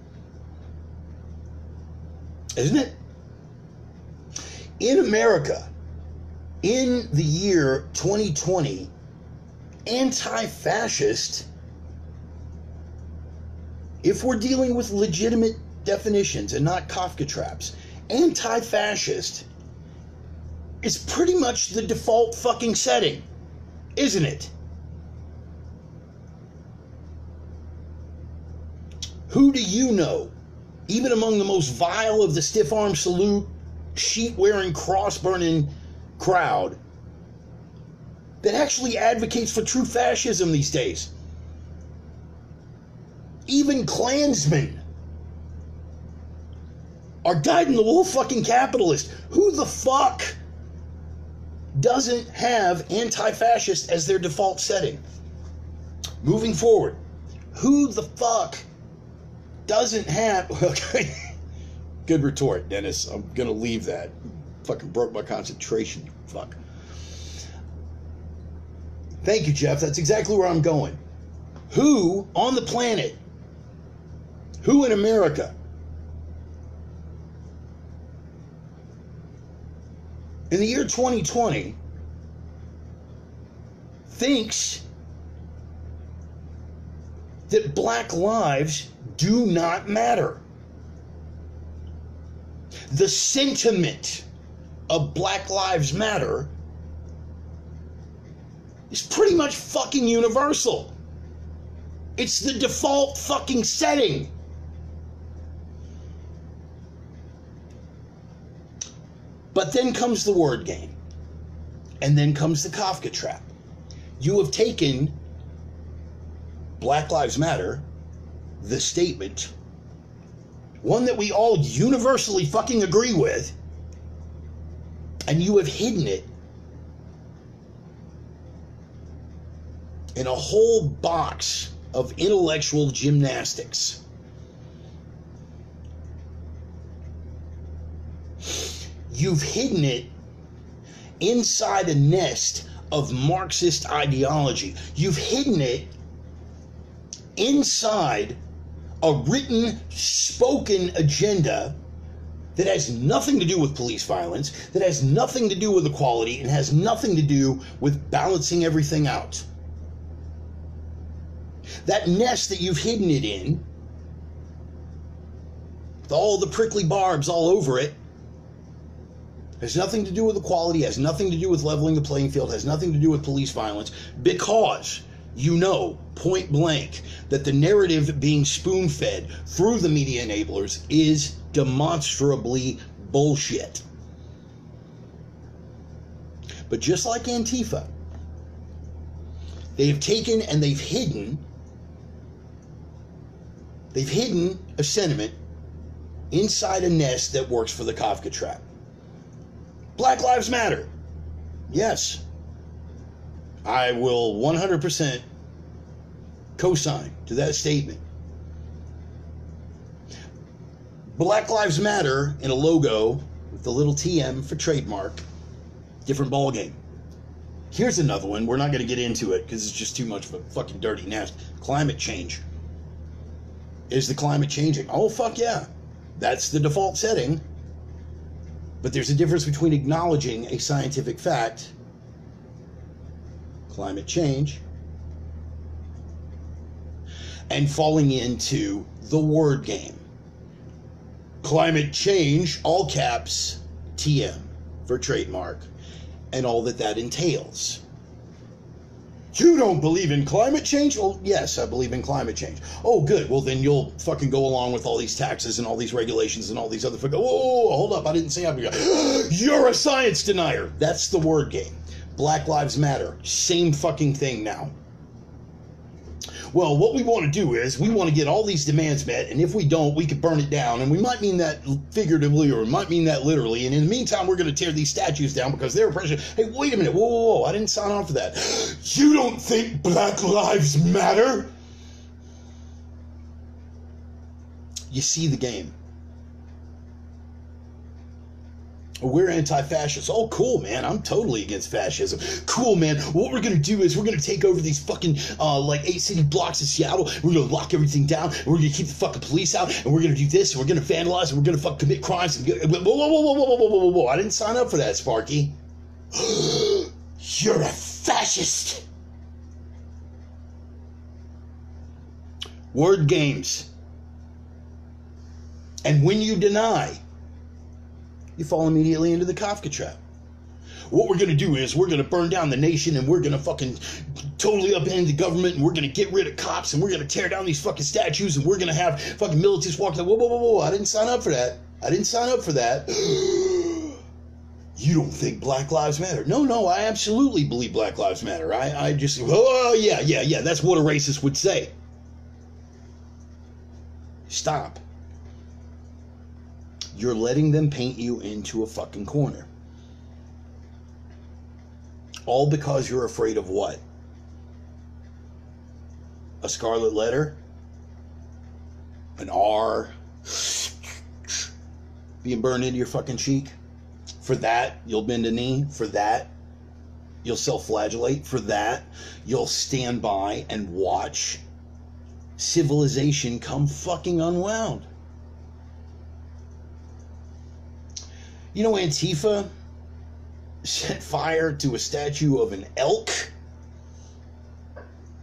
Speaker 2: Isn't it? In America, in the year 2020, anti-fascist, if we're dealing with legitimate definitions and not Kafka traps, anti-fascist is pretty much the default fucking setting, isn't it? Who do you know, even among the most vile of the stiff-arm salute, sheet-wearing, cross-burning crowd, that actually advocates for true fascism these days? Even Klansmen are dyed-in-the-wool fucking capitalists. Who the fuck doesn't have anti-fascist as their default setting? Moving forward, who the fuck doesn't have... Okay. Good retort, Dennis. I'm gonna leave that. Fucking broke my concentration, you fuck. Thank you, Jeff. That's exactly where I'm going. Who on the planet, who in America, in the year 2020, thinks that black lives do not matter? The sentiment of Black Lives Matter is pretty much fucking universal. It's the default fucking setting. But then comes the word game. And then comes the Kafka trap. You have taken Black Lives Matter, the statement, one that we all universally fucking agree with, and you have hidden it in a whole box of intellectual gymnastics. You've hidden it inside a nest of Marxist ideology. You've hidden it inside a written, spoken agenda that has nothing to do with police violence, that has nothing to do with equality, and has nothing to do with balancing everything out. That nest that you've hidden it in, with all the prickly barbs all over it, has nothing to do with equality, has nothing to do with leveling the playing field, has nothing to do with police violence, because you know, point blank, that the narrative being spoon-fed through the media enablers is demonstrably bullshit. But just like Antifa, they have taken and they've hidden a sentiment inside a nest that works for the Kafka trap. Black Lives Matter. Yes. I will 100% co-sign to that statement. Black Lives Matter in a logo with the little TM for trademark. Different ballgame. Here's another one. We're not going to get into it because it's just too much of a fucking dirty nest. Climate change. Is the climate changing? Oh, fuck yeah. That's the default setting. But there's a difference between acknowledging a scientific fact, climate change, and falling into the word game. Climate change, all caps, TM for trademark, and all that entails. You don't believe in climate change? Well, yes, I believe in climate change. Oh, good. Well, then you'll fucking go along with all these taxes and all these regulations and all these other... Whoa, hold up. I didn't say I'm... You're a science denier. That's the word game. Black Lives Matter. Same fucking thing now. well, what we want to do is we want to get all these demands met, and if we don't, we could burn it down. And we might mean that figuratively, or we might mean that literally. And in the meantime, we're going to tear these statues down because they're pressure. Hey, wait a minute. Whoa, whoa, whoa. I didn't sign on for that. You don't think Black Lives Matter? You see the game. We're anti-fascists. Oh, cool, man. I'm totally against fascism. Cool, man. What we're going to do is we're going to take over these fucking, 8 city blocks in Seattle. We're going to lock everything down. And we're going to keep the fucking police out. And we're going to do this. And we're going to vandalize. And we're going to fucking commit crimes. And whoa, whoa, whoa, whoa, whoa, whoa, whoa, whoa. I didn't sign up for that, Sparky. You're a fascist. Word games. And when you deny, you fall immediately into the Kafka trap. What we're going to do is we're going to burn down the nation, and we're going to fucking totally upend the government, and we're going to get rid of cops, and we're going to tear down these fucking statues, and we're going to have fucking militants walk like, whoa, whoa, whoa, whoa, I didn't sign up for that. I didn't sign up for that. You don't think Black Lives Matter? No, I absolutely believe Black Lives Matter. I just, oh, yeah, that's what a racist would say. Stop. You're letting them paint you into a fucking corner. All because you're afraid of what? A scarlet letter? An R? Being burned into your fucking cheek? For that, you'll bend a knee. For that, you'll self-flagellate. For that, you'll stand by and watch civilization come fucking unwound. You know, Antifa set fire to a statue of an elk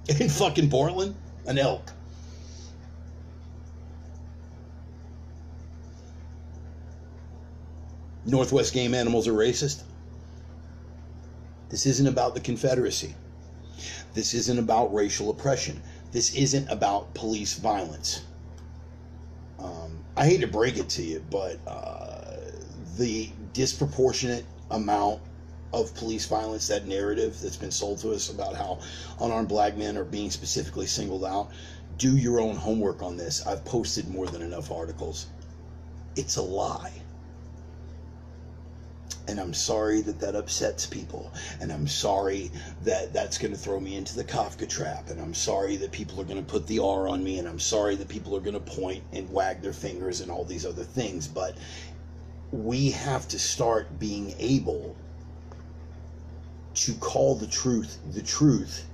Speaker 2: in fucking Portland? An elk. Northwest game animals are racist. This isn't about the Confederacy. This isn't about racial oppression. This isn't about police violence. I hate to break it to you, but the disproportionate amount of police violence, that narrative that's been sold to us about how unarmed black men are being specifically singled out, do your own homework on this. I've posted more than enough articles. It's a lie. And I'm sorry that that upsets people. And I'm sorry that that's going to throw me into the Kafka trap. And I'm sorry that people are going to put the R on me. And I'm sorry that people are going to point and wag their fingers and all these other things. But we have to start being able to call the truth,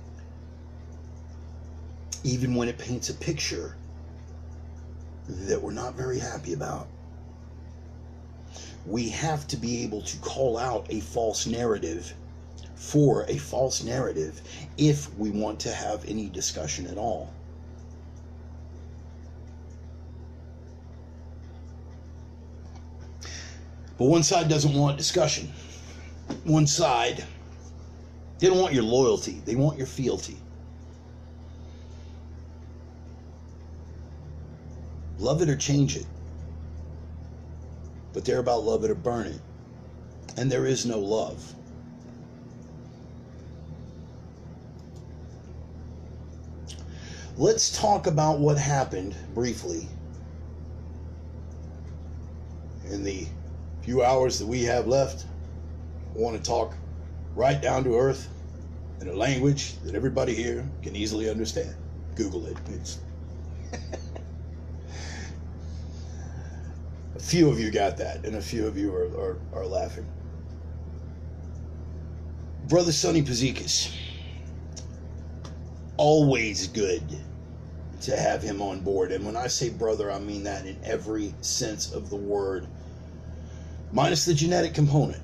Speaker 2: even when it paints a picture that we're not very happy about. We have to be able to call out a false narrative for a false narrative if we want to have any discussion at all. But one side doesn't want discussion. One side, they don't want your loyalty. They want your fealty. Love it or change it. But they're about love it or burn it. And there is no love. Let's talk about what happened briefly in the few hours that we have left. I want to talk right down to earth in a language that everybody here can easily understand. Google it. It's a few of you got that, and a few of you are laughing. Brother Sonny Pazikis, always good to have him on board. And when I say brother, I mean that in every sense of the word, minus the genetic component.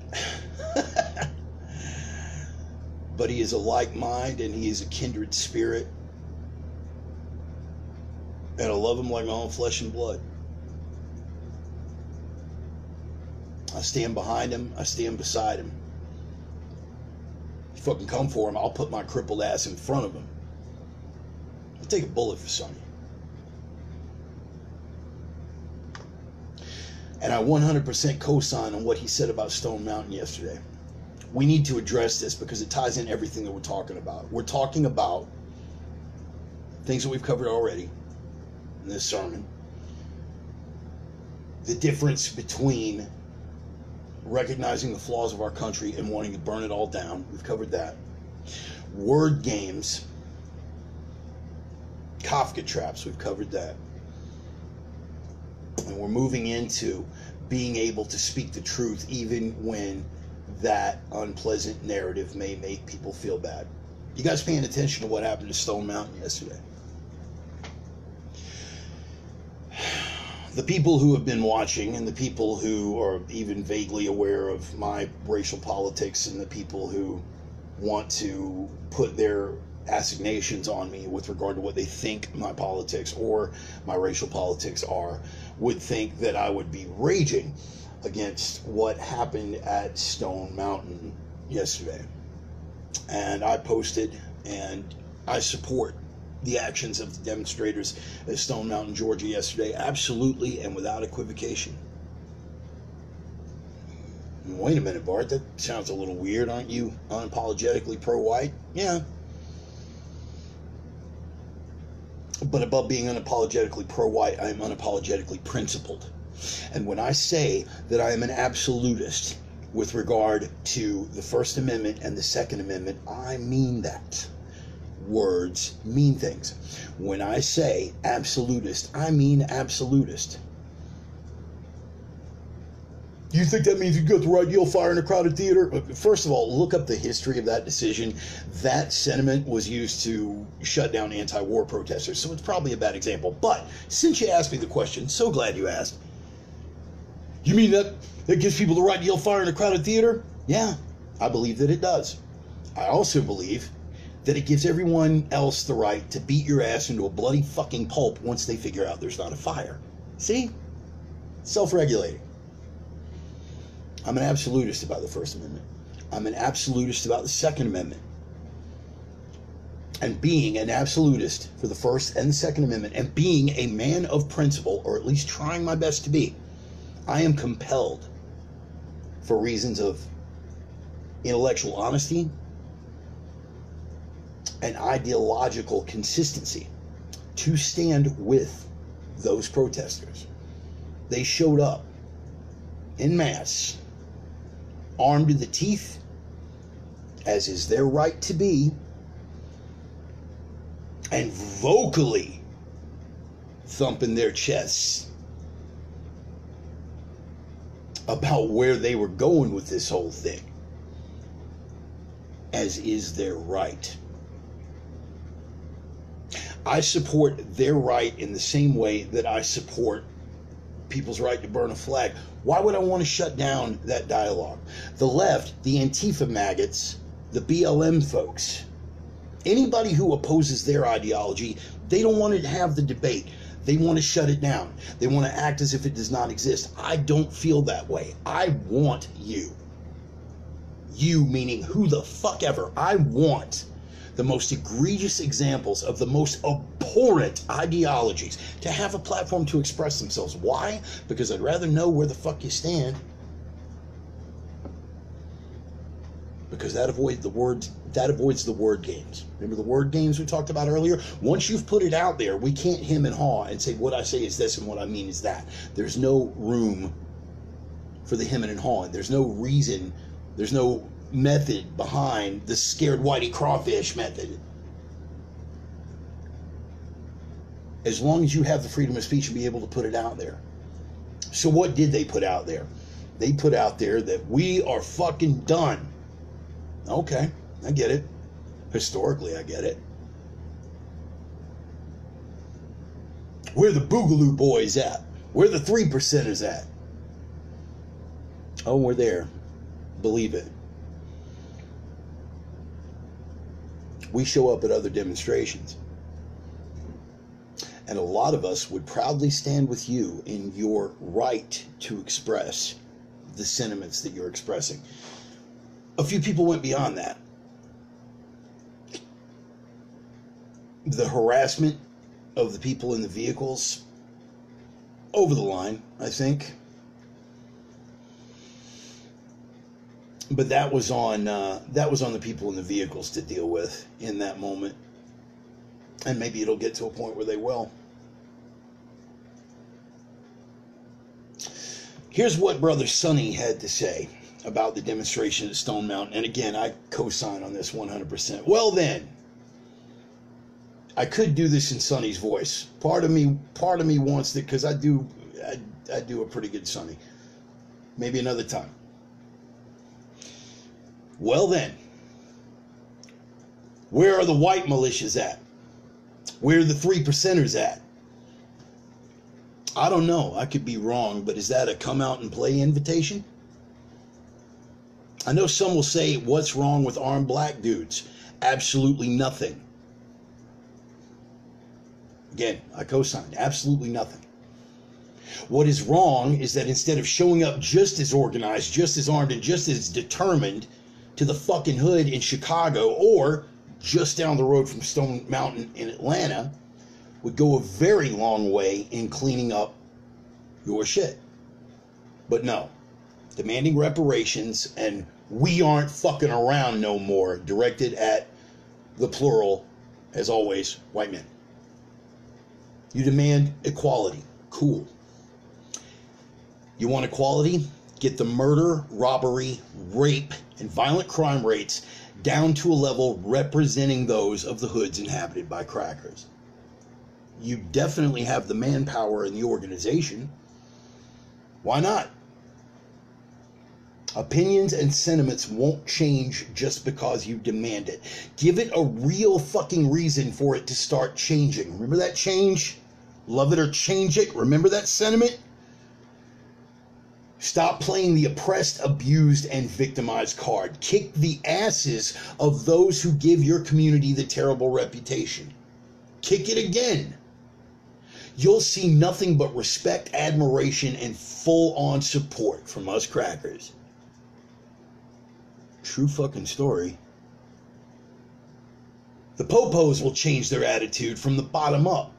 Speaker 2: But he is a like mind, and he is a kindred spirit, and I love him like my own flesh and blood. I stand behind him. I stand beside him. If you fucking come for him, I'll put my crippled ass in front of him. I'll take a bullet for Sonny. And I 100% co-sign on what he said about Stone Mountain yesterday. We need to address this because it ties in everything that we're talking about. We're talking about things that we've covered already in this sermon. The difference between recognizing the flaws of our country and wanting to burn it all down. We've covered that. Word games. Kafka traps. We've covered that. And we're moving into being able to speak the truth even when that unpleasant narrative may make people feel bad. You guys paying attention to what happened to Stone Mountain yesterday? The people who have been watching and the people who are even vaguely aware of my racial politics and the people who want to put their assignations on me with regard to what they think my politics or my racial politics are would think that I would be raging against what happened at Stone Mountain yesterday. And I posted, and I support the actions of the demonstrators at Stone Mountain, Georgia yesterday, absolutely and without equivocation. Wait a minute, Bart, that sounds a little weird. Aren't you unapologetically pro-white? Yeah. But above being unapologetically pro-white, I am unapologetically principled. And when I say that I am an absolutist with regard to the First Amendment and the Second Amendment, I mean that. Words mean things. When I say absolutist, I mean absolutist. You think that means you got the right, you'll fire in a crowded theater? First of all, look up the history of that decision. That sentiment was used to shut down anti-war protesters, so it's probably a bad example. But since you asked me the question, so glad you asked. You mean that gives people the right to yell fire in a crowded theater? Yeah, I believe that it does. I also believe that it gives everyone else the right to beat your ass into a bloody fucking pulp once they figure out there's not a fire. See? Self-regulating. I'm an absolutist about the First Amendment. I'm an absolutist about the Second Amendment. And being an absolutist for the First and the Second Amendment, and being a man of principle, or at least trying my best to be, I am compelled, for reasons of intellectual honesty and ideological consistency, to stand with those protesters. They showed up en masse, armed to the teeth, as is their right to be, and vocally thumping their chests about where they were going with this whole thing, as is their right. I support their right in the same way that I support people's right to burn a flag. Why would I want to shut down that dialogue? The left, the Antifa maggots, the BLM folks, anybody who opposes their ideology, they don't want to have the debate. They want to shut it down. They want to act as if it does not exist. I don't feel that way. I want you. You meaning who the fuck ever. I want the most egregious examples of the most abhorrent ideologies to have a platform to express themselves. Why? Because I'd rather know where the fuck you stand. Because that avoids the word games. Remember the word games we talked about earlier? Once you've put it out there, we can't hem and haw and say what I say is this and what I mean is that. There's no room for the hemming and hawing. There's no reason, there's no method behind the scared whitey crawfish method. As long as you have the freedom of speech and be able to put it out there. So what did they put out there? They put out there that we are fucking done. Okay, I get it. Historically, I get it. Where the Boogaloo Boys at? Where the 3%ers at? Oh, we're there. Believe it. We show up at other demonstrations. And a lot of us would proudly stand with you in your right to express the sentiments that you're expressing. A few people went beyond that. The harassment of the people in the vehicles, over the line, I think. But that was on the people in the vehicles to deal with in that moment. And maybe it'll get to a point where they will. Here's what Brother Sonny had to say about the demonstration at Stone Mountain. And again, I co-sign on this 100%. Well then, I could do this in Sonny's voice. Part of me wants to, because I do a pretty good Sonny. Maybe another time. Well then, where are the white militias at? Where are the 3%ers at? I don't know. I could be wrong, but is that a come out and play invitation? I know some will say, what's wrong with armed black dudes? Absolutely nothing. Again, I co-signed. Absolutely nothing. What is wrong is that instead of showing up just as organized, just as armed, and just as determined to the fucking hood in Chicago or just down the road from Stone Mountain in Atlanta, would go a very long way in cleaning up your shit. But no, demanding reparations and we aren't fucking around no more, directed at the plural, as always, white men. You demand equality. Cool. You want equality? Get the murder, robbery, rape, and violent crime rates down to a level representing those of the hoods inhabited by crackers. You definitely have the manpower in the organization. Why not? Opinions and sentiments won't change just because you demand it. Give it a real fucking reason for it to start changing. Remember that change? Love it or change it. Remember that sentiment? Stop playing the oppressed, abused, and victimized card. Kick the asses of those who give your community the terrible reputation. Kick it again. You'll see nothing but respect, admiration, and full-on support from us crackers. True fucking story. The popos will change their attitude from the bottom up.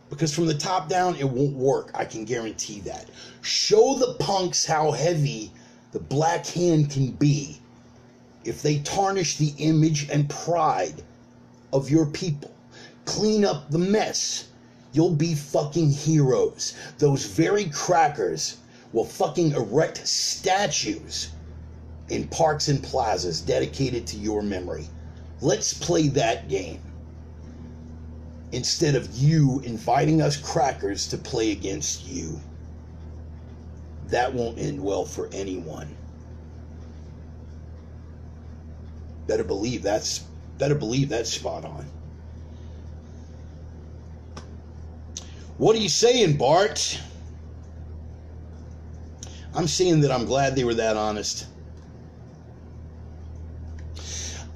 Speaker 2: Because from the top down, it won't work. I can guarantee that. Show the punks how heavy the black hand can be if they tarnish the image and pride of your people. Clean up the mess. You'll be fucking heroes. Those very crackers will fucking erect statues in parks and plazas dedicated to your memory. Let's play that game. Instead of you inviting us crackers to play against you. That won't end well for anyone. Better believe that's spot on. What are you saying, Bart? I'm saying that I'm glad they were that honest.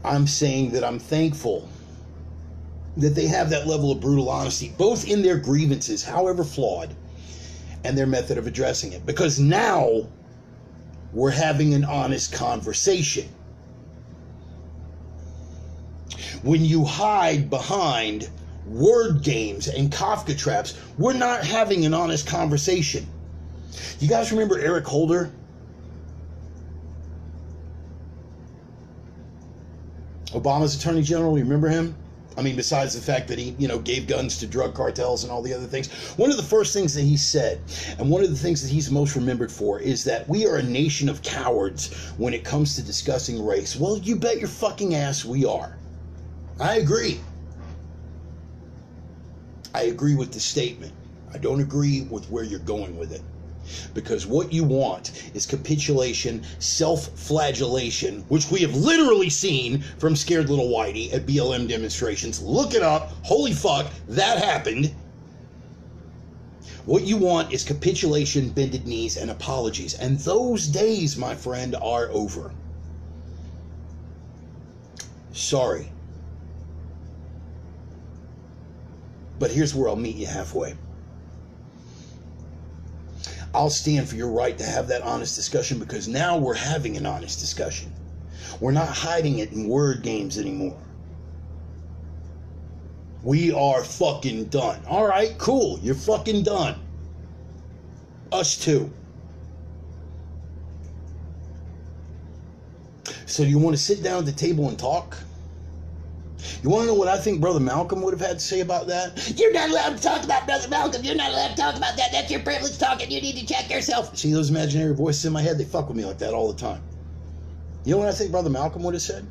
Speaker 2: I'm saying that I'm thankful that they have that level of brutal honesty, both in their grievances, however flawed, and their method of addressing it. Because now we're having an honest conversation. When you hide behind word games and Kafka traps, we're not having an honest conversation. You guys remember Eric Holder? Obama's Attorney General, you remember him? I mean, besides the fact that he, gave guns to drug cartels and all the other things. One of the first things that he said, and one of the things that he's most remembered for, is that we are a nation of cowards when it comes to discussing race. Well, you bet your fucking ass we are. I agree. I agree with the statement. I don't agree with where you're going with it. Because what you want is capitulation, self-flagellation, which we have literally seen from Scared Little Whitey at BLM demonstrations. Look it up. Holy fuck, that happened. What you want is capitulation, bended knees, and apologies. And those days, my friend, are over. Sorry. But here's where I'll meet you halfway. I'll stand for your right to have that honest discussion, because now we're having an honest discussion. We're not hiding it in word games anymore. We are fucking done. All right, cool. You're fucking done. Us too. So do you want to sit down at the table and talk? You want to know what I think Brother Malcolm would have had to say about that?
Speaker 1: You're not allowed to talk about Brother Malcolm. You're not allowed to talk about that. That's your privilege talking. You need to check yourself.
Speaker 2: See those imaginary voices in my head? They fuck with me like that all the time. You know what I think Brother Malcolm would have said?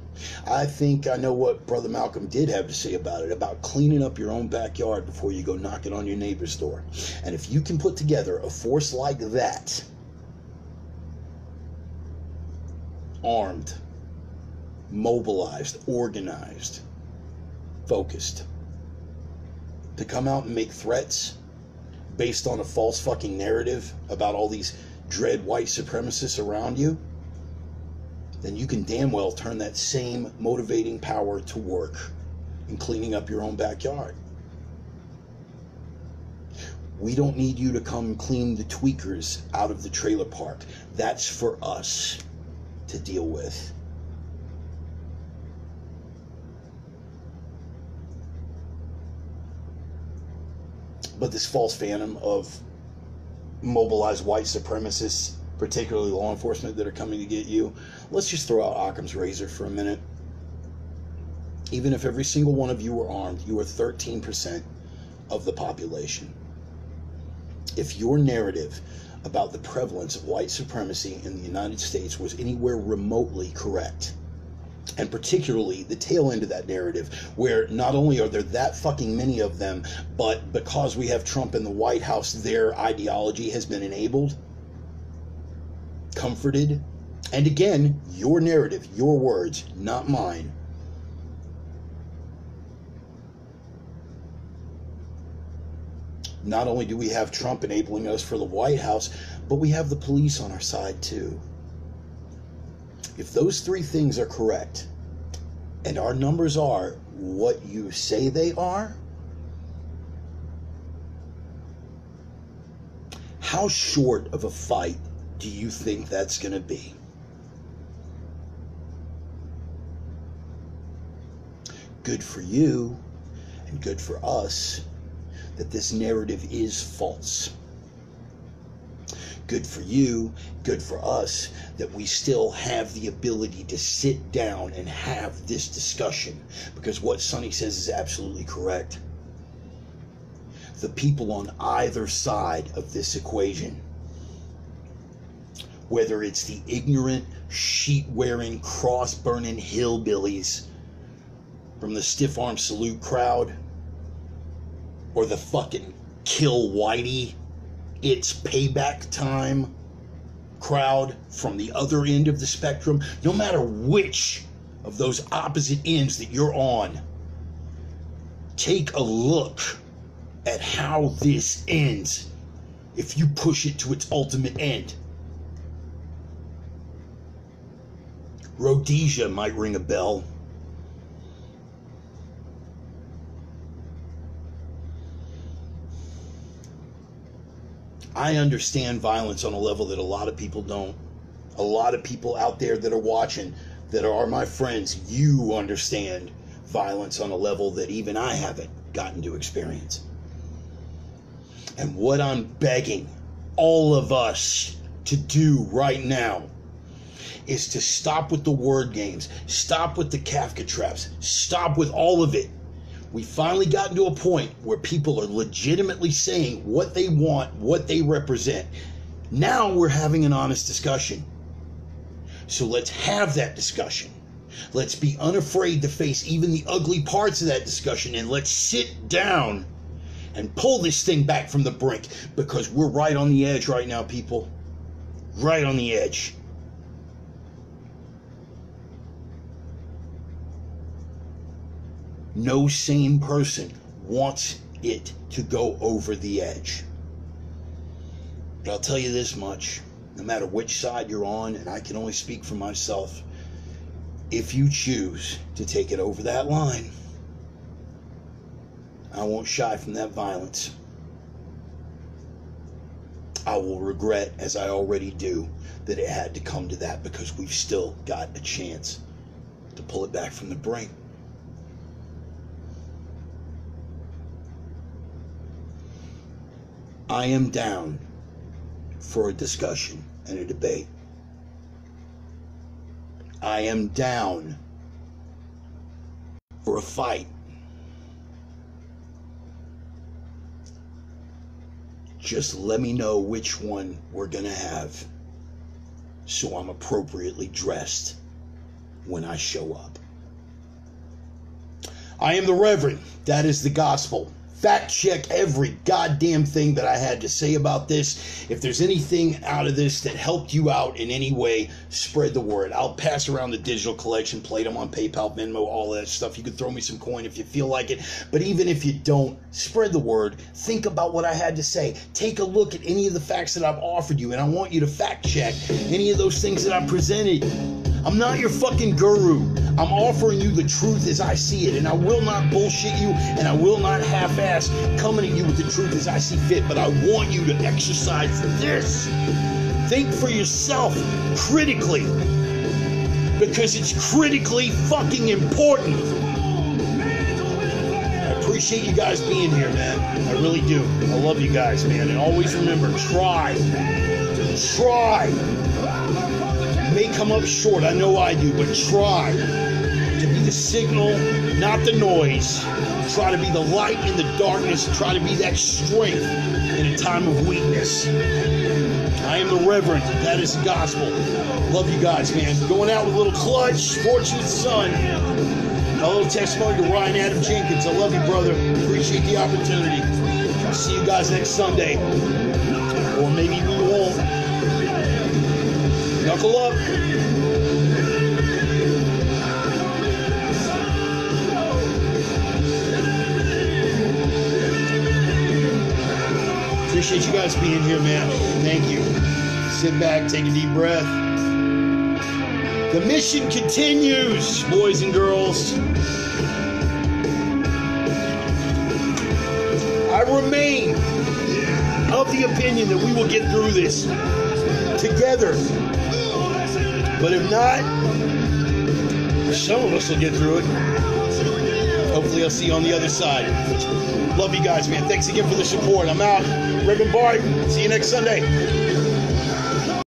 Speaker 2: I think I know what Brother Malcolm did have to say about it, about cleaning up your own backyard before you go knocking on your neighbor's door. And if you can put together a force like that, armed, mobilized, organized, focused, to come out and make threats based on a false fucking narrative about all these dread white supremacists around you, then you can damn well turn that same motivating power to work in cleaning up your own backyard. We don't need you to come clean the tweakers out of the trailer park. That's for us to deal with. But this false phantom of mobilized white supremacists, particularly law enforcement, that are coming to get you, let's just throw out Occam's razor for a minute. Even if every single one of you were armed, you are 13% of the population. If your narrative about the prevalence of white supremacy in the United States was anywhere remotely correct, and particularly the tail end of that narrative, where not only are there that fucking many of them, but because we have Trump in the White House, their ideology has been enabled, comforted, and again, your narrative, your words, not mine. Not only do we have Trump enabling us for the White House, but we have the police on our side too. If those three things are correct, and our numbers are what you say they are, how short of a fight do you think that's going to be? Good for you, and good for us, that this narrative is false. Good for you, good for us, that we still have the ability to sit down and have this discussion, because what Sonny says is absolutely correct. The people on either side of this equation, whether it's the ignorant, sheet-wearing, cross-burning hillbillies from the stiff-arm salute crowd, or the fucking kill Whitey, it's payback time crowd from the other end of the spectrum, no matter which of those opposite ends that you're on, take a look at how this ends if you push it to its ultimate end. Rhodesia might ring a bell. I understand violence on a level that a lot of people don't. A lot of people out there that are watching, that are my friends, you understand violence on a level that even I haven't gotten to experience. And what I'm begging all of us to do right now is to stop with the word games, stop with the Kafka traps, stop with all of it. We finally gotten to a point where people are legitimately saying what they want, what they represent. Now we're having an honest discussion. So let's have that discussion. Let's be unafraid to face even the ugly parts of that discussion, and let's sit down and pull this thing back from the brink, because we're right on the edge right now, people. Right on the edge. No sane person wants it to go over the edge. But I'll tell you this much, no matter which side you're on, and I can only speak for myself, if you choose to take it over that line, I won't shy from that violence. I will regret, as I already do, that it had to come to that, because we've still got a chance to pull it back from the brink. I am down for a discussion and a debate. I am down for a fight. Just let me know which one we're going to have, so I'm appropriately dressed when I show up. I am the Reverend. That is the gospel. Fact check every goddamn thing that I had to say about this. If there's anything out of this that helped you out in any way, spread the word. I'll pass around the digital collection plate. I'm on PayPal, Venmo, all that stuff. You can throw me some coin if you feel like it. But even if you don't, spread the word. Think about what I had to say. Take a look at any of the facts that I've offered you, and I want you to fact check any of those things that I presented. I'm not your fucking guru. I'm offering you the truth as I see it, and I will not bullshit you, and I will not half-ass coming at you with the truth as I see fit, but I want you to exercise this. Think for yourself critically, because it's critically fucking important. I appreciate you guys being here, man. I really do. I love you guys, man, and always remember, try. May come up short, I know I do, but try to be the signal, not the noise. Try to be the light in the darkness. Try to be that strength in a time of weakness. I am the Reverend. That is the gospel. Love you guys, man. Going out with a little clutch, Fortunate Son. A little testimony to Ryan Adam Jenkins. I love you, brother. Appreciate the opportunity. I'll see you guys next Sunday. Or maybe we won't. Knuckle up. Appreciate you guys being here, man. Thank you. Sit back, take a deep breath. The mission continues, boys and girls. I remain of the opinion that we will get through this together. But if not, some of us will get through it. Hopefully I'll see you on the other side. Love you guys, man. Thanks again for the support. I'm out. Reverend Bart. See you next Sunday.